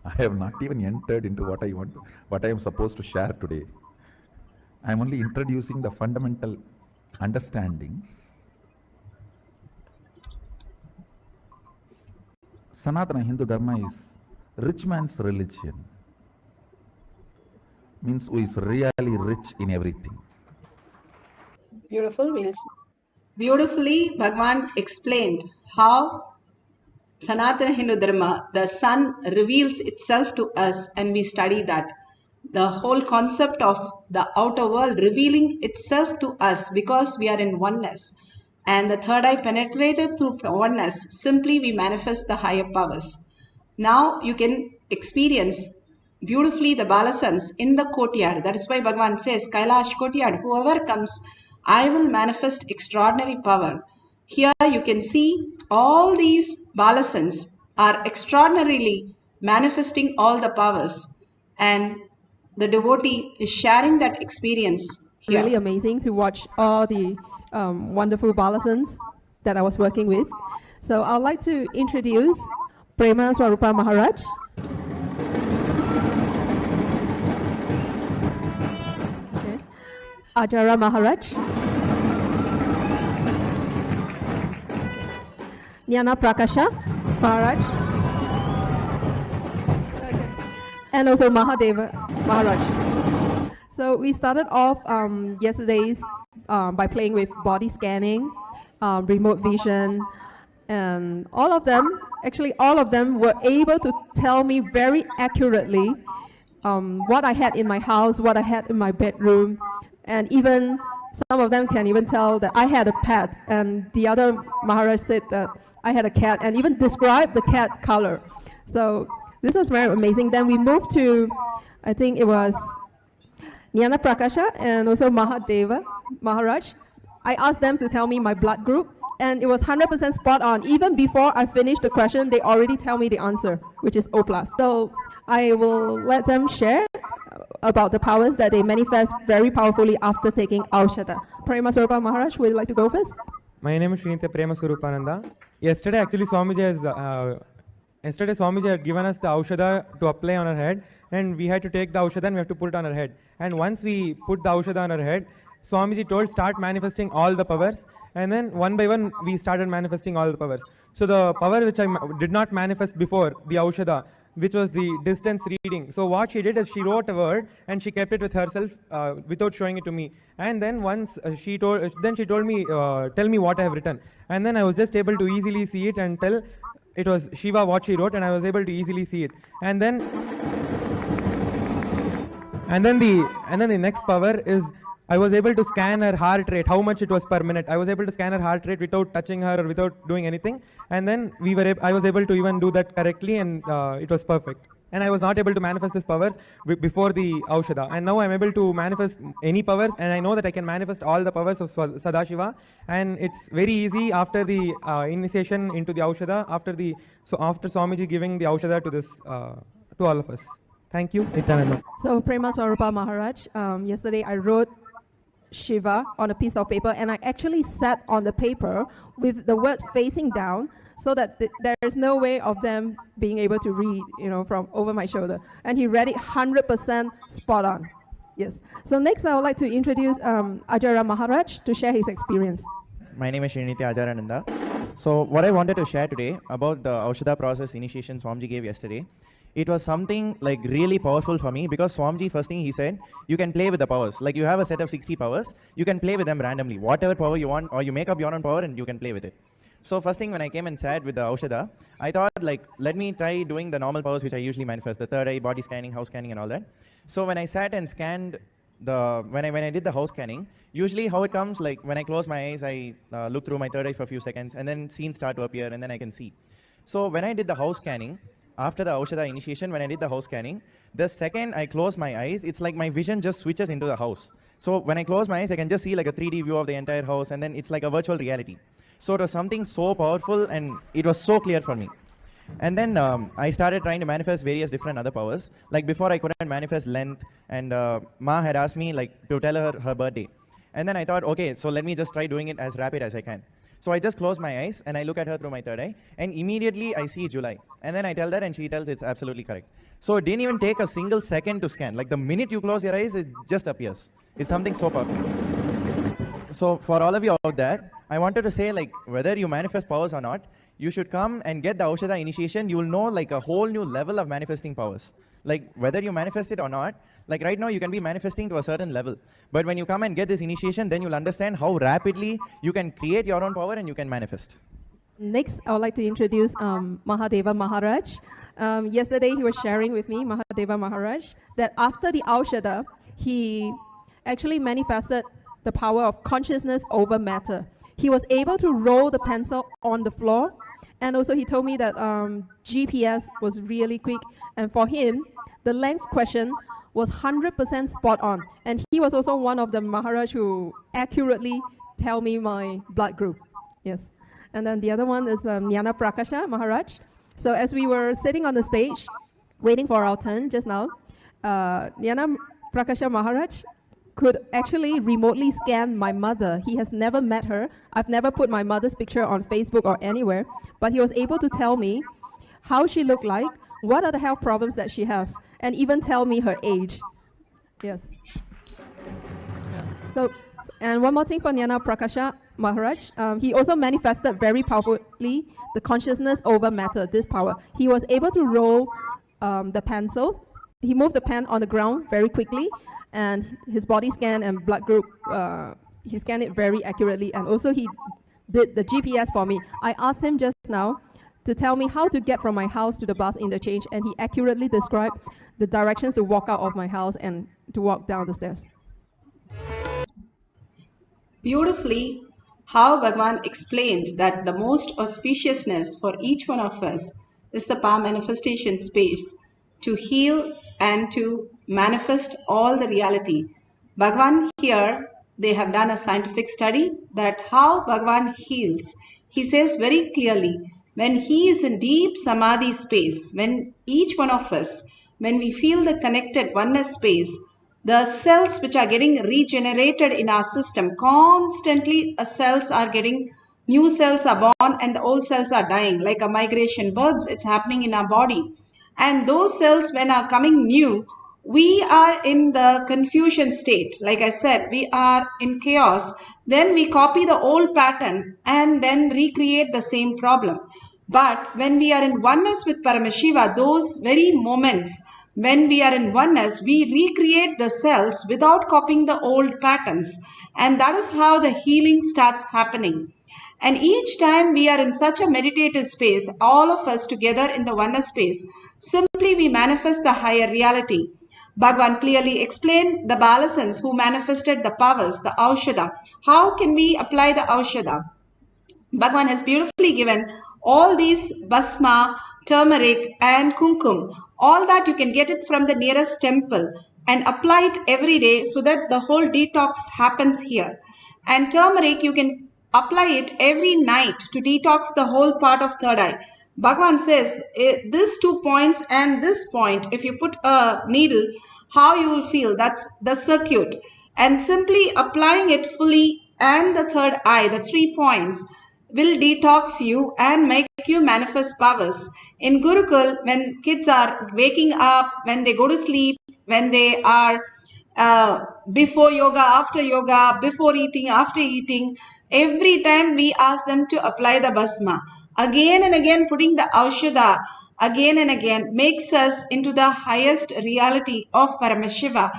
I have not even entered into what I am supposed to share today. I am only introducing the fundamental understandings. Sanatana Hindu Dharma is rich man's religion. Means who is really rich in everything. Beautiful. Beautifully, Bhagavan explained how Sanatana Hindu Dharma, the sun reveals itself to us and we study that. The whole concept of the outer world revealing itself to us because we are in oneness. And the third eye penetrated through oneness, simply we manifest the higher powers. Now you can experience beautifully the balasans in the courtyard. That is why Bhagavan says, Kailash courtyard, whoever comes, I will manifest extraordinary power. Here you can see all these balasans are extraordinarily manifesting all the powers, and the devotee is sharing that experience here. Really amazing to watch all the wonderful balasans that I was working with. So I'd like to introduce Prema Swarupa Maharaj. Okay. Ajara Maharaj. Jnana Prakasha Maharaj. Okay. And also Mahadeva Maharaj. So we started off yesterday's by playing with body scanning, remote vision, and all of them were able to tell me very accurately what I had in my house, what I had in my bedroom, and even some of them can even tell that I had a pet, and the other Maharaj said that I had a cat, and even described the cat color. So this was very amazing. Then we moved to, I think it was Jnana Prakasha and also Mahadeva Maharaj. I asked them to tell me my blood group, and it was 100% spot on. Even before I finished the question, they already tell me the answer, which is O+. So I will let them share about the powers that they manifest very powerfully after taking Aushada. Prema Swarupa Maharaj, would you like to go first? My name is Srinitya Prema Swarupananda. Yesterday, actually, Swamiji has yesterday Swamiji had given us the Aushadha to apply on our head, and we had to take the Aushadha and we have to put it on our head. And once we put the Aushadha on our head, Swamiji told start manifesting all the powers, and then one by one we started manifesting all the powers. So the power which I did not manifest before, the Aushadha, which was the distance reading. So what she did is she wrote a word and she kept it with herself without showing it to me. And then once she told me, tell me what I have written. And then I was just able to easily see it and tell it was Shiva what she wrote, and I was able to easily see it. And then the next power is I was able to scan her heart rate, how much it was per minute. I was able to scan her heart rate without touching her or without doing anything. And then I was able to even do that correctly, and it was perfect. And I was not able to manifest these powers before the Aushadha. And now I'm able to manifest any powers, and I know that I can manifest all the powers of Sadashiva. And it's very easy after the initiation into the Aushadha, after Swamiji giving the Aushadha to to all of us. Thank you, Nityananda. So Prema Swarupa Maharaj, yesterday I wrote Shiva on a piece of paper, and I actually sat on the paper with the word facing down, so that there is no way of them being able to read, from over my shoulder. And he read it 100% spot on. Yes. So next I would like to introduce Ajara Maharaj to share his experience. My name is Srinitya Ajarananda. So what I wanted to share today about the Aushadha process initiation Swamiji gave yesterday, it was something like really powerful for me, because Swamiji, first thing he said, you can play with the powers. Like you have a set of 60 powers, you can play with them randomly. Whatever power you want, or you make up your own power and you can play with it. So first thing when I came and sat with the Aushadha, I thought like, let me try doing the normal powers which I usually manifest, the third eye, body scanning, house scanning and all that. So when I sat and scanned when I did the house scanning, usually how it comes, like when I close my eyes, I look through my third eye for a few seconds and then scenes start to appear and then I can see. So when I did the house scanning, after the Aushadha initiation, when I did the house scanning, the second I close my eyes, it's like my vision just switches into the house. So when I close my eyes, I can just see like a 3D view of the entire house, and then it's like a virtual reality. So it was something so powerful and it was so clear for me. And then I started trying to manifest various different other powers. Like before I couldn't manifest length, and Ma had asked me like to tell her birthday. And then I thought, okay, so let me just try doing it as rapid as I can. So I just close my eyes and I look at her through my third eye, and immediately I see July. And then I tell that and she tells it's absolutely correct. So it didn't even take a single second to scan. Like the minute you close your eyes, it just appears. It's something so powerful. So for all of you out there, I wanted to say, like, whether you manifest powers or not, you should come and get the Aushadha initiation. You will know like a whole new level of manifesting powers. Like whether you manifest it or not, like right now you can be manifesting to a certain level. But when you come and get this initiation, then you'll understand how rapidly you can create your own power and you can manifest. Next, I would like to introduce Mahadeva Maharaj. Yesterday he was sharing with me, Mahadeva Maharaj, that after the Aushadha, he actually manifested the power of consciousness over matter. He was able to roll the pencil on the floor, and also he told me that GPS was really quick, and for him, the length question was 100% spot on. And he was also one of the Maharaj who accurately tell me my blood group. Yes. And then the other one is Jnana Prakasha Maharaj. So as we were sitting on the stage, waiting for our turn just now, Jnana Prakasha Maharaj could actually remotely scan my mother. He has never met her. I've never put my mother's picture on Facebook or anywhere, but he was able to tell me how she looked like, what are the health problems that she has, and even tell me her age. Yes. So, and one more thing for Jnana Prakasha Maharaj, he also manifested very powerfully the consciousness over matter, this power. He was able to roll the pencil. He moved the pen on the ground very quickly, and his body scan and blood group, he scanned it very accurately, and also he did the GPS for me. I asked him just now to tell me how to get from my house to the bus interchange, and he accurately described the directions to walk out of my house and to walk down the stairs. Beautifully, how Bhagwan explained that the most auspiciousness for each one of us is the power manifestation space to heal and to manifest all the reality. Bhagwan here, they have done a scientific study that how Bhagwan heals. He says very clearly, when he is in deep samadhi space, when each one of us, when we feel the connected oneness space, the cells which are getting regenerated in our system, constantly cells are getting new cells are born and the old cells are dying. Like a migration birds, it's happening in our body. And those cells, when are coming new, we are in the confusion state. Like I said, we are in chaos. Then we copy the old pattern and then recreate the same problem. But when we are in oneness with Paramashiva, those very moments when we are in oneness, we recreate the cells without copying the old patterns. And that is how the healing starts happening. And each time we are in such a meditative space, all of us together in the oneness space, simply we manifest the higher reality. Bhagavan clearly explained the Balasans who manifested the powers, the Aushadha. How can we apply the Aushadha? Bhagavan has beautifully given all these basma, turmeric and kumkum. All that you can get it from the nearest temple and apply it every day so that the whole detox happens here. And turmeric you can apply it every night to detox the whole part of third eye. Bhagavan says these 2 points and this point, if you put a needle, how you will feel, that's the circuit. And simply applying it fully and the third eye, the 3 points, will detox you and make you manifest powers. In Gurukul, when kids are waking up, when they go to sleep, when they are before yoga, before eating, after eating, every time we ask them to apply the basma. Again and again putting the Aushadha again and again makes us into the highest reality of Paramashiva.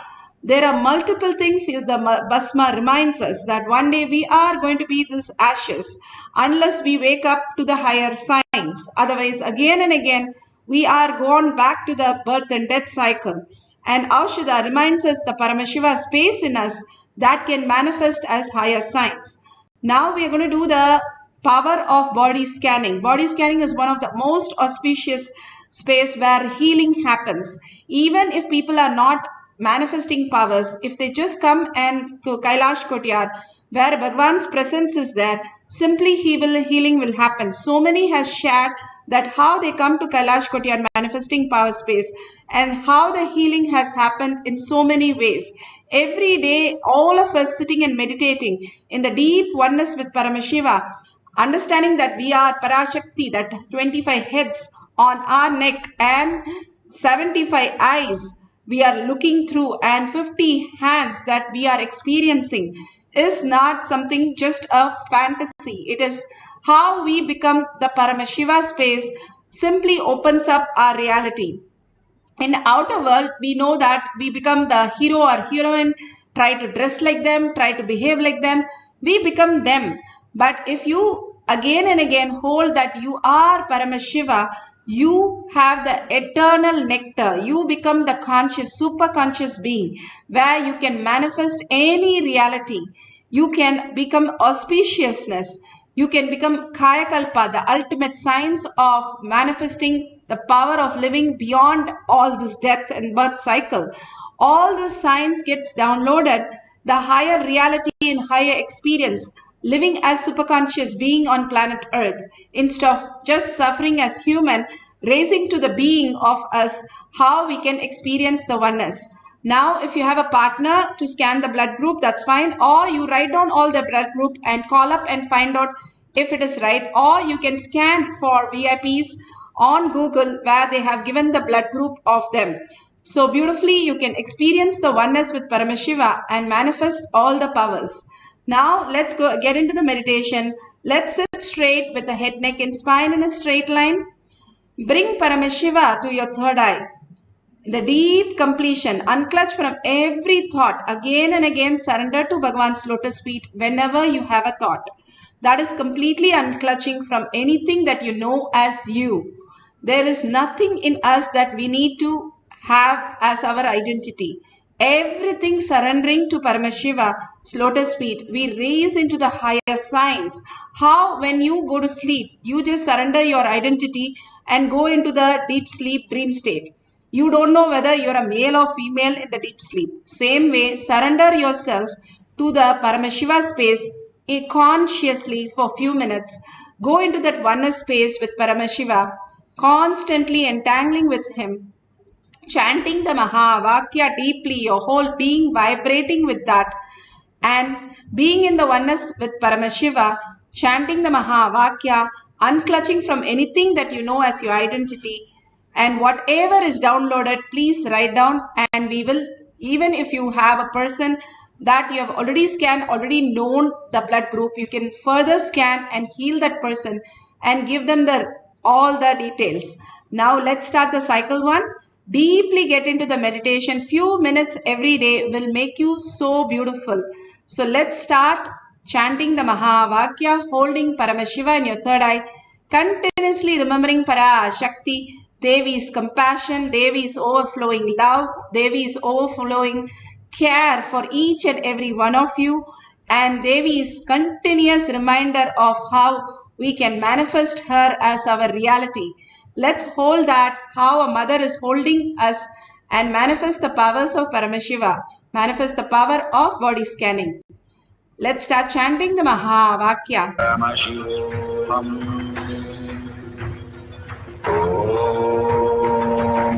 There are multiple things. The basma reminds us that one day we are going to be this ashes unless we wake up to the higher signs. Otherwise, again and again, we are gone back to the birth and death cycle. And Aushadha reminds us the Paramashiva space in us that can manifest as higher signs. Now we are going to do the power of body scanning. Body scanning is one of the most auspicious space where healing happens. Even if people are not manifesting powers, if they just come and to Kailash Kotyar, where Bhagwan's presence is there, simply healing will happen. So many has shared that how they come to Kailash Kotyar manifesting power space and how the healing has happened in so many ways. Every day, all of us sitting and meditating in the deep oneness with Paramashiva, understanding that we are Parashakti, that 25 heads on our neck and 75 eyes we are looking through and 50 hands that we are experiencing is not something just a fantasy. It is how we become the Paramashiva space simply opens up our reality. In the outer world, we know that we become the hero or heroine, try to dress like them, try to behave like them. We become them. But if you again and again hold that you are Paramashiva, you have the eternal nectar. You become the conscious, super conscious being where you can manifest any reality. You can become auspiciousness. You can become Kayakalpa, the ultimate science of manifesting the power of living beyond all this death and birth cycle. All this science gets downloaded, the higher reality and higher experience, living as superconscious being on planet Earth, instead of just suffering as human, raising to the being of us, how we can experience the oneness. Now, if you have a partner to scan the blood group, that's fine. Or you write down all the blood group and call up and find out if it is right. Or you can scan for VIPs on Google where they have given the blood group of them. So beautifully, you can experience the oneness with Paramashiva and manifest all the powers. Now, let's go get into the meditation. Let's sit straight with the head, neck and spine in a straight line. Bring Paramashiva to your third eye. The deep completion, unclutch from every thought. Again and again, surrender to Bhagavan's lotus feet whenever you have a thought. That is completely unclutching from anything that you know as you. There is nothing in us that we need to have as our identity. Everything surrendering to Paramashiva's lotus feet, we raise into the higher signs. How when you go to sleep, you just surrender your identity and go into the deep sleep dream state. You don't know whether you're a male or female in the deep sleep. Same way, surrender yourself to the Paramashiva space consciously for a few minutes. Go into that oneness space with Paramashiva, constantly entangling with him, chanting the Mahavakya deeply, your whole being vibrating with that, and being in the oneness with Paramashiva, chanting the Mahavakya, unclutching from anything that you know as your identity. And whatever is downloaded, please write down, and we will, even if you have a person that you have already scanned, already known the blood group, you can further scan and heal that person and give them all the details. Now let's start the cycle 1. Deeply get into the meditation. Few minutes every day will make you so beautiful. So let's start chanting the Mahavakya, holding Paramashiva in your third eye, continuously remembering Parashakti, Devi's compassion, Devi's overflowing love, Devi's overflowing care for each and every one of you, and Devi's continuous reminder of how we can manifest her as our reality. Let's hold that, how a mother is holding us, and manifest the powers of Paramashiva, manifest the power of body scanning. Let's start chanting the Mahavakya.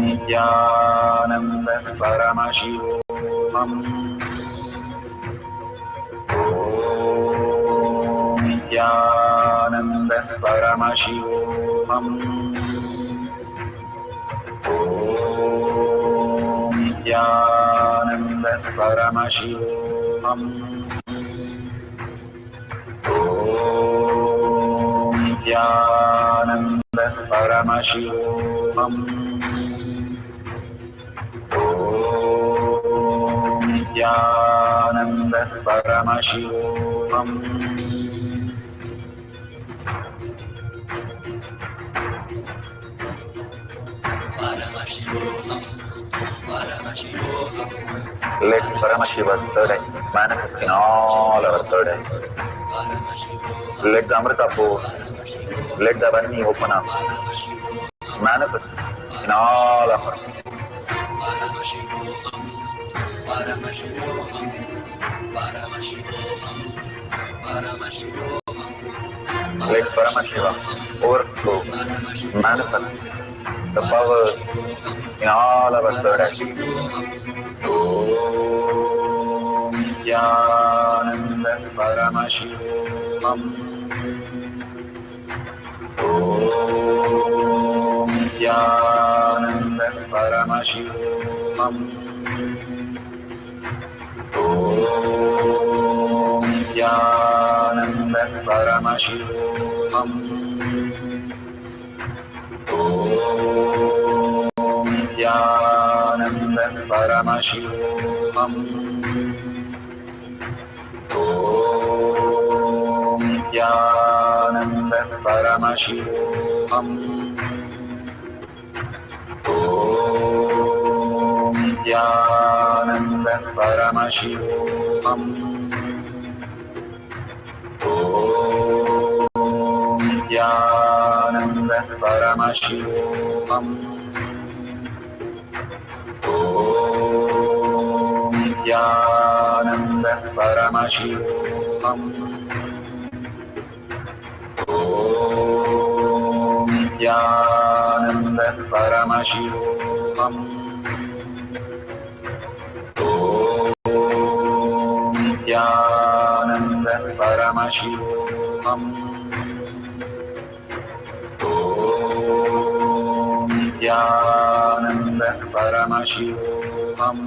Nityananda Paramashivam. Nityananda Paramashivam. Nityananda Paramashivam. Nityananda Paramashivam. Nityananda Paramashivam. Let Paramashiva's third eye manifest in all our third eyes. Let the Amrita pour, let the Varni open up, manifest in all of us. Let Paramashiva overflow, manifest the powers in all our third eyes. Om Nityananda Paramashivam. Om Nityananda Paramashivam. Om Nityananda Paramashivam. Om Nityananda Paramashivam. Om Nityananda Paramashivam. Om Nityananda Paramashivam. Om Nityananda Paramashivam. Om Nityananda Paramashivam. Om Nityananda Paramashivam. Om Nityananda Paramashivam. Om Nityananda Paramashivam.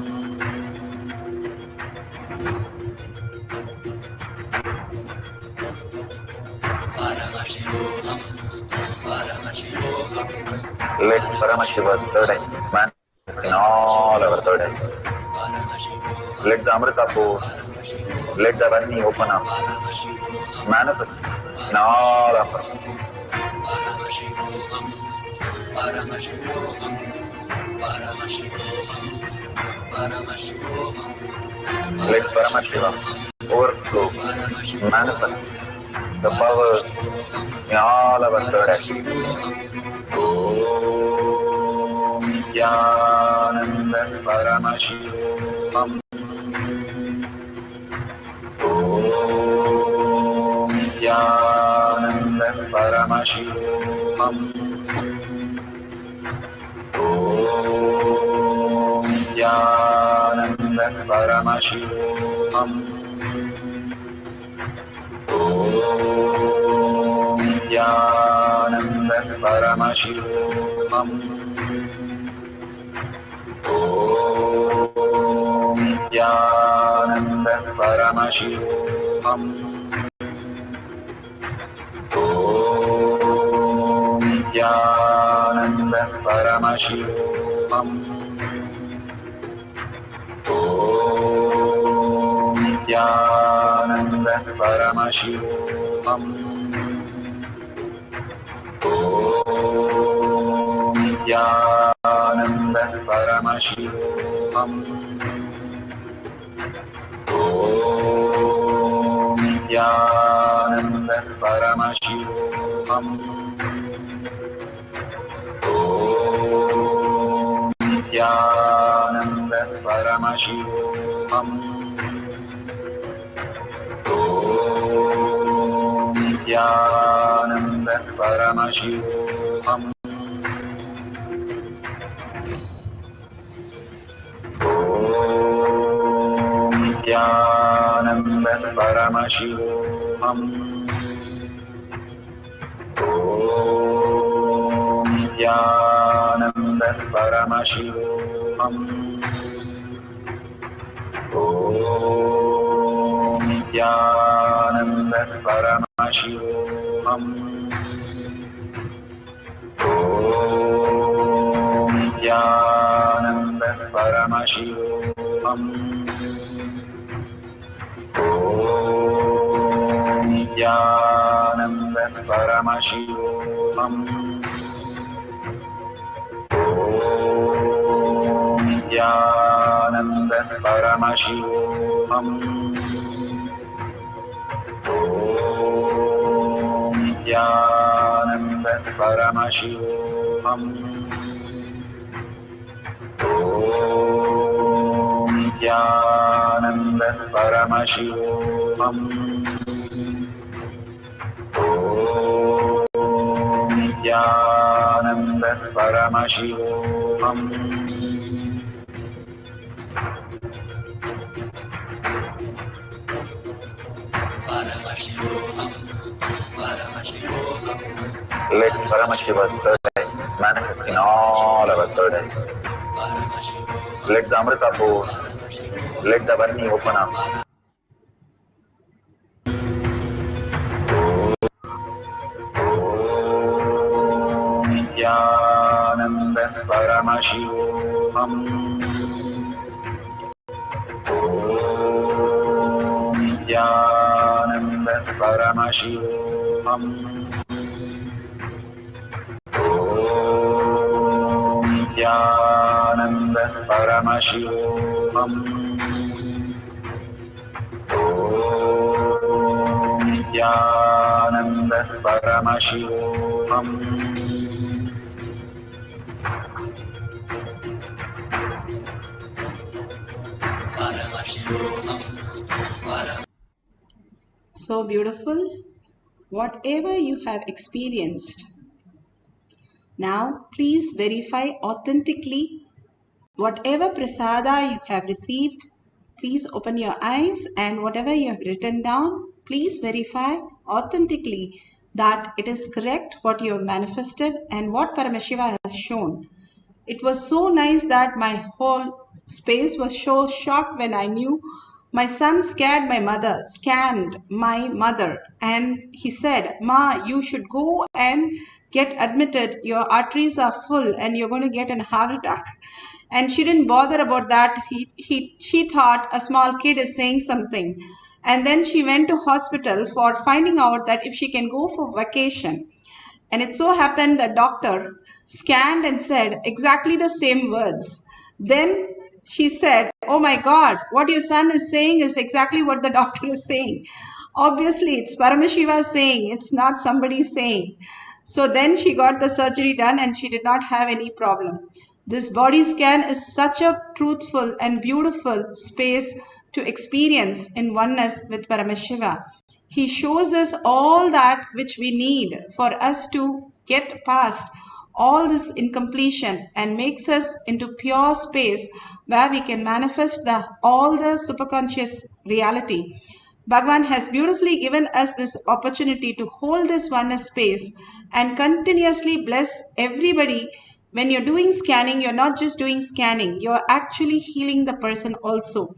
Let Paramashiva's third eye manifest in all our third eyes. Let the Amrita pour, let the Varni open up, manifest in all of us. Let Paramashiva overflow, manifest the powers in all our third eyes. Om Nityananda Paramashivam. Om Nityananda Paramashivam. Om Nityananda Paramashivam. Om Paramashivam. Om Nityananda Paramashivam. Om Nityananda Paramashivam. Om Nityananda Paramashivam. Om Nityananda Paramashivam. Om Nityananda Paramashivam. Om Nityananda Paramashivam. Om Nityananda Paramashivam. Om Nityananda Paramashivam. Om Nityananda Paramashivam. Om Nityananda Paramashivam. Om Nityananda Paramashivam. Om Nityananda Paramashivam. Om Nityananda Paramashivam. Om Nityananda Paramashivam. Om Nityananda Paramashivam. Om Nityananda Paramashivam. Let Paramashiva's third eye manifest in all our third eyes. Let the Amrita pour. Let the Varni open up. Om Nityananda Paramashivam. Om Nityananda Paramashivam. Om Nityananda Paramashivam. Om Nityananda Paramashivam. So beautiful. Whatever you have experienced, now please verify authentically. Whatever prasada you have received, please open your eyes, and whatever you have written down, please verify authentically that it is correct what you have manifested and what Paramashiva has shown. It was so nice that my whole space was so shocked when I knew my son scanned my mother, and he said, "Ma, you should go and get admitted. Your arteries are full and you're going to get a heart attack." And she didn't bother about that. She thought a small kid is saying something. And then she went to hospital for finding out that if she can go for vacation. And it so happened the doctor scanned and said exactly the same words. Then she said, "Oh my God, what your son is saying is exactly what the doctor is saying." Obviously, it's Paramashiva saying, it's not somebody saying. So then she got the surgery done and she did not have any problem. This body scan is such a truthful and beautiful space to experience in oneness with Paramashiva. He shows us all that which we need for us to get past all this incompletion and makes us into pure space where we can manifest all the superconscious reality. Bhagavan has beautifully given us this opportunity to hold this oneness space and continuously bless everybody. When you're doing scanning, you're not just doing scanning, you're actually healing the person also.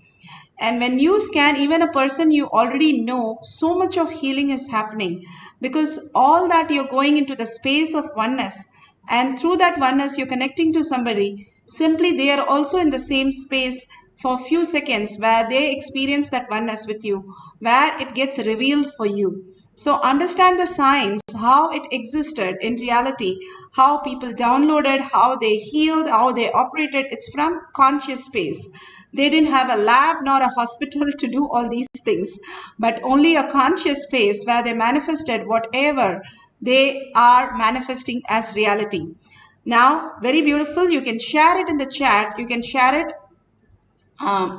And when you scan even a person you already know, so much of healing is happening, because all that you're going into the space of oneness, and through that oneness you're connecting to somebody. Simply they are also in the same space for a few seconds where they experience that oneness with you, where it gets revealed for you. So understand the science, how it existed in reality, how people downloaded, how they healed, how they operated. It's from conscious space. They didn't have a lab nor a hospital to do all these things, but only a conscious space where they manifested whatever they are manifesting as reality. Now, very beautiful. You can share it in the chat. You can share it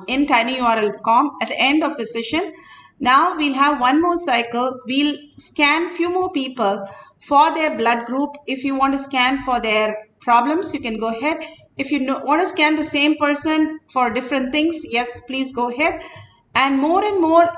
in tinyurl.com at the end of the session. Now we'll have one more cycle. We'll scan few more people for their blood group. If you want to scan for their problems, you can go ahead. If you want to scan the same person for different things, yes, please go ahead. And more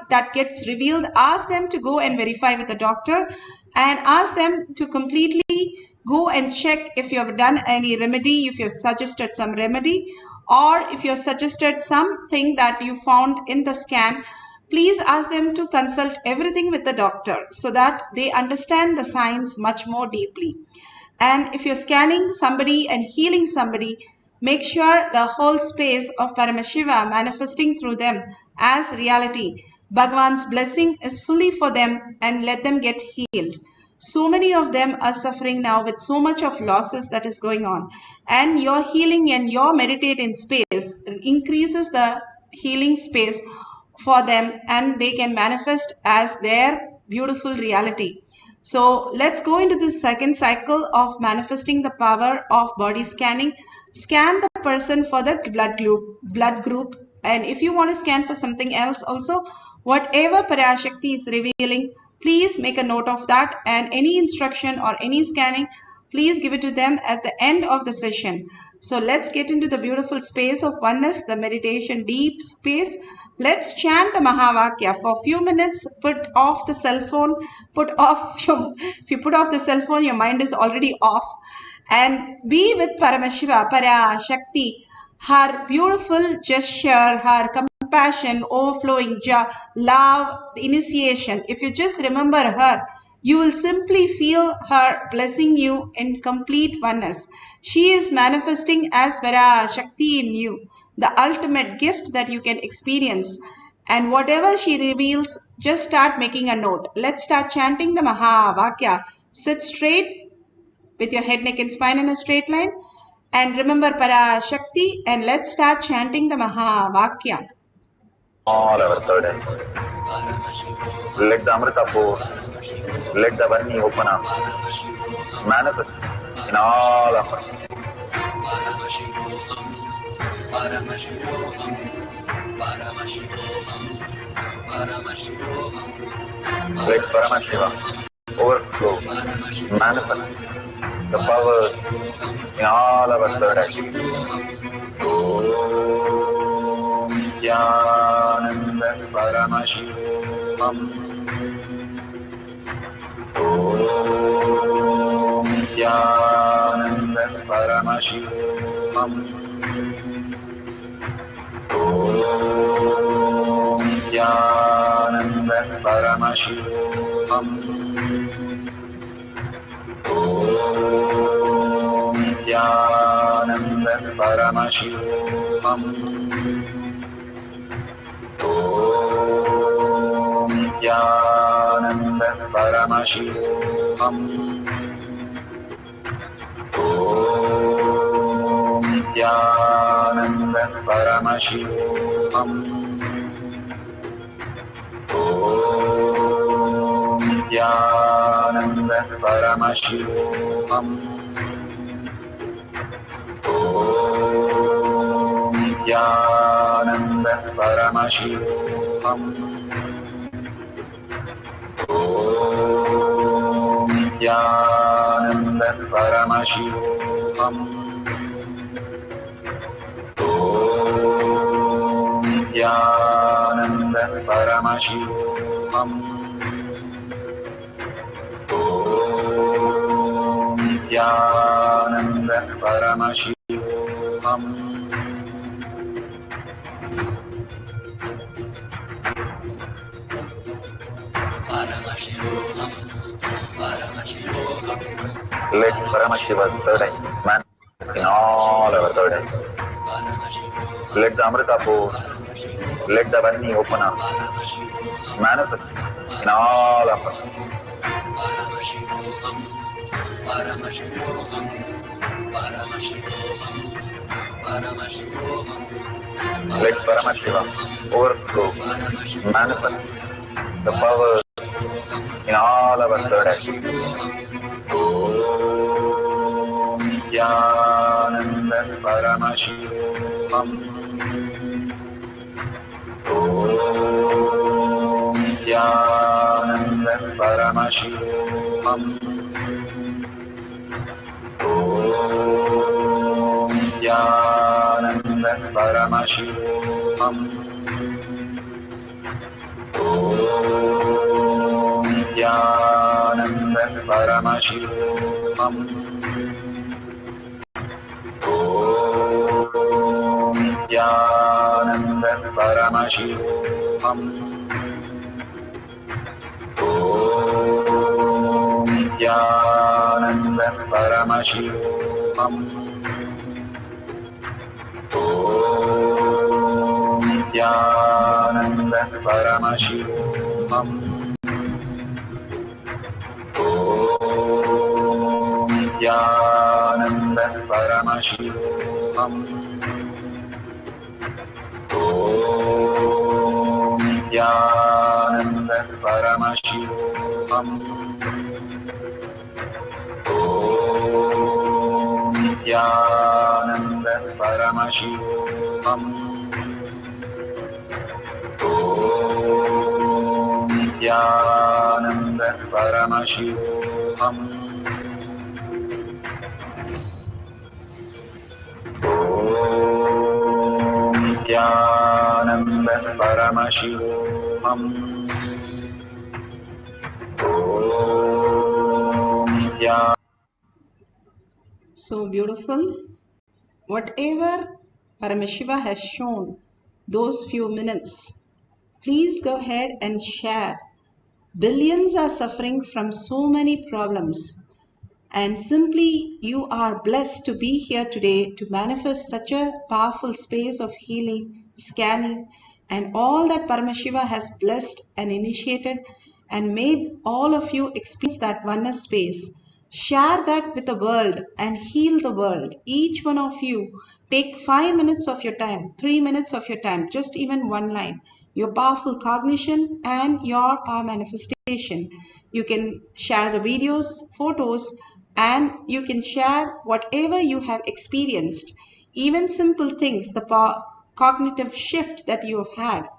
that gets revealed, ask them to go and verify with the doctor, and ask them to completely go and check if you have done any remedy, if you have suggested some remedy, or if you have suggested something that you found in the scan. Please ask them to consult everything with the doctor so that they understand the science much more deeply. And if you're scanning somebody and healing somebody, make sure the whole space of Paramashiva manifesting through them as reality. Bhagavan's blessing is fully for them, and let them get healed. So many of them are suffering now with so much of losses that is going on. And your healing and your meditating space increases the healing space for them, and they can manifest as their beautiful reality. So let's go into this second cycle of manifesting the power of body scanning. Scan the person for the blood group. And if you want to scan for something else also, whatever Parashakti is revealing, please make a note of that. And any instruction or any scanning, please give it to them at the end of the session. So let's get into the beautiful space of oneness, the meditation deep space. Let's chant the Mahavakya for a few minutes. Put off the cell phone. If you put off the cell phone, your mind is already off. And be with Paramashiva, Parashakti, her beautiful gesture, her compassion, overflowing love, initiation. If you just remember her, you will simply feel her blessing you in complete oneness. She is manifesting as Parashakti in you, the ultimate gift that you can experience. And whatever she reveals, just start making a note. Let's start chanting the Mahavakya. Sit straight with your head, neck and spine in a straight line. And remember Parashakti, and let's start chanting the Mahavakya. All our third eye. Let the Amrita pour. Let the Vani open up. Manifest in all of us. Let Paramashiva overflow, manifest the powers in all our third eye. Om Jnananda Paramashivam. Om Jnananda Paramashivam. Om Jnananda Paramashivam. Om Jnananda Paramashivam. Om Jnananda Paramashivam. Om Jnananda Paramashivam. Om Jnananda Paramashivam. Om Jnananda Paramashivam. Om Jnananda Paramashivam. Om Jnananda Paramashivam. Nityananda Paramashivoham. Let Paramashiva's third eye manifest in all our third eyes. Let the Amrita pour, let the Vani open up, manifest in all of us. Let Paramashiva overflow, manifest the power in all our third eyes. Om Nityananda Paramashivoham. Om Nityananda Paramashivoham. Om Nityananda Paramashivoham. Om Nityananda Paramashivoham. Om Nityananda Paramashivoham. Om Nityananda Paramashivoham. Om Nityananda Paramashivoham. Om Nityananda Paramashivoham. Om Nityananda Paramashivoham. Om Nityananda Paramashivoham. Om Nityananda Paramashivoham. Om Nityananda Paramashivoham. Om Nityananda. So beautiful. Whatever Paramashiva has shown, those few minutes, please go ahead and share. Billions are suffering from so many problems, and simply you are blessed to be here today to manifest such a powerful space of healing, scanning, and all that Paramashiva has blessed and initiated and made all of you experience that oneness space. Share that with the world and heal the world. Each one of you take 5 minutes of your time, 3 minutes of your time, just even one line. Your powerful cognition and your power manifestation. You can share the videos, photos, and you can share whatever you have experienced. Even simple things, the cognitive shift that you have had.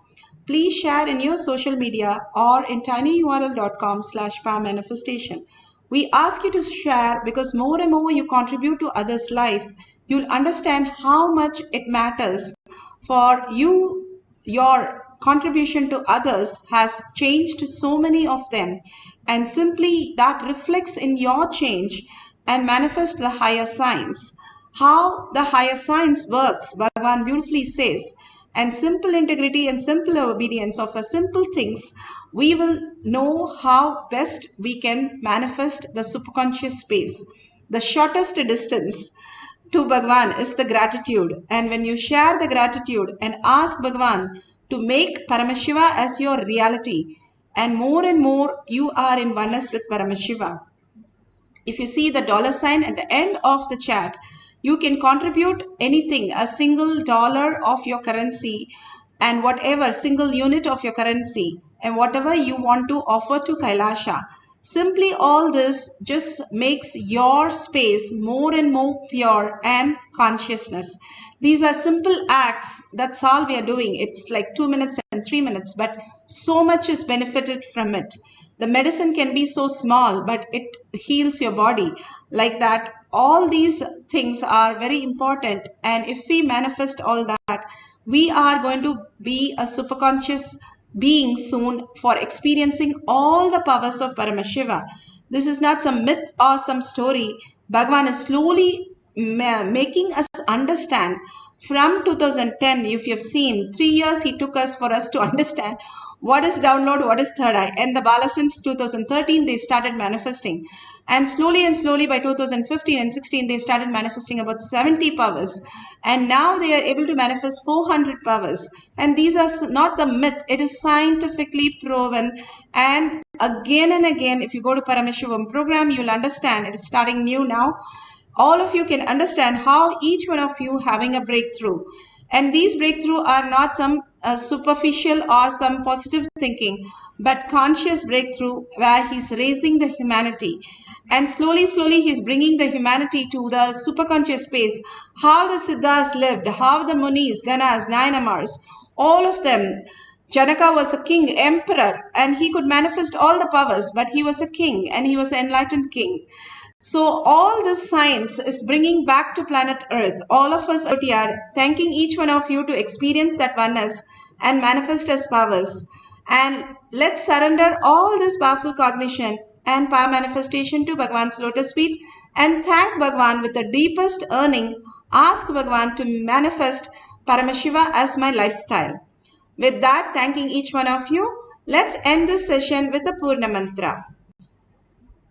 Please share in your social media or in tinyurl.com/powermanifestation. We ask you to share because more and more you contribute to others' life, you'll understand how much it matters for you. Your contribution to others has changed so many of them, and simply that reflects in your change and manifest the higher science. How the higher science works, Bhagavan beautifully says, and simple integrity and simple obedience of a simple things, we will know how best we can manifest the superconscious space. The shortest distance to Bhagavan is the gratitude. And when you share the gratitude and ask Bhagavan to make Paramashiva as your reality, and more you are in oneness with Paramashiva. If you see the $sign at the end of the chat, you can contribute anything, a single dollar of your currency and whatever single unit of your currency and whatever you want to offer to Kailasa. Simply all this just makes your space more and more pure and consciousness. These are simple acts. That's all we are doing. It's like 2 minutes and 3 minutes, but so much is benefited from it. The medicine can be so small, but it heals your body. Like that, all these things are very important. And if we manifest all that, we are going to be a superconscious being soon for experiencing all the powers of Paramashiva. This is not some myth or some story. Bhagavan is slowly making us understand. From 2010, if you have seen, 3 years he took us for us to understand what is download, what is third eye. And the Bala, since 2013, they started manifesting. And slowly by 2015 and 16, they started manifesting about 70 powers. And now they are able to manifest 400 powers. And these are not the myth. It is scientifically proven. And again, if you go to Paramashivam program, you'll understand. It is starting new now. All of you can understand how each one of you having a breakthrough. And these breakthrough are not some superficial or some positive thinking, but conscious breakthrough where he's raising the humanity. And slowly he's bringing the humanity to the superconscious space. How the Siddhas lived, how the Munis, Ganas, Nayanamars, all of them. Janaka was a king, emperor, and he could manifest all the powers, but he was a king and he was an enlightened king. So all this science is bringing back to planet Earth. All of us out here, thanking each one of you to experience that oneness and manifest as powers. And let's surrender all this powerful cognition and power manifestation to Bhagavan's lotus feet and thank Bhagavan with the deepest yearning. Ask Bhagavan to manifest Paramashiva as my lifestyle. With that, thanking each one of you, let's end this session with the Purna Mantra.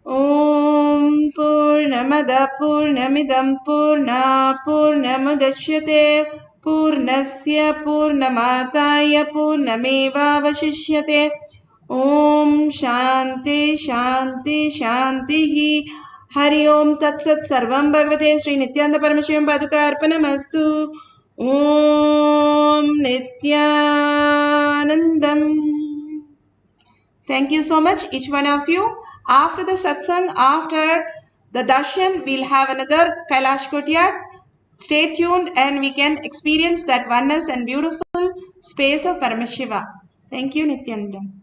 Om Purnamada Purnamidam Purna Purnamudachyate Purnasya Purnamataya Purnameva Vashishyate. Om Shanti Shanti Shanti Hari Om Tat Sat Sarvam Bhagavate Sri Nityananda Paramashivam Paduka Arpanamastu. Om Nityanandam. Thank you so much, each one of you. After the satsang, after the darshan, we'll have another Kailash Kotyar. Stay tuned and we can experience that oneness and beautiful space of Paramashiva. Thank you, Nityanandam.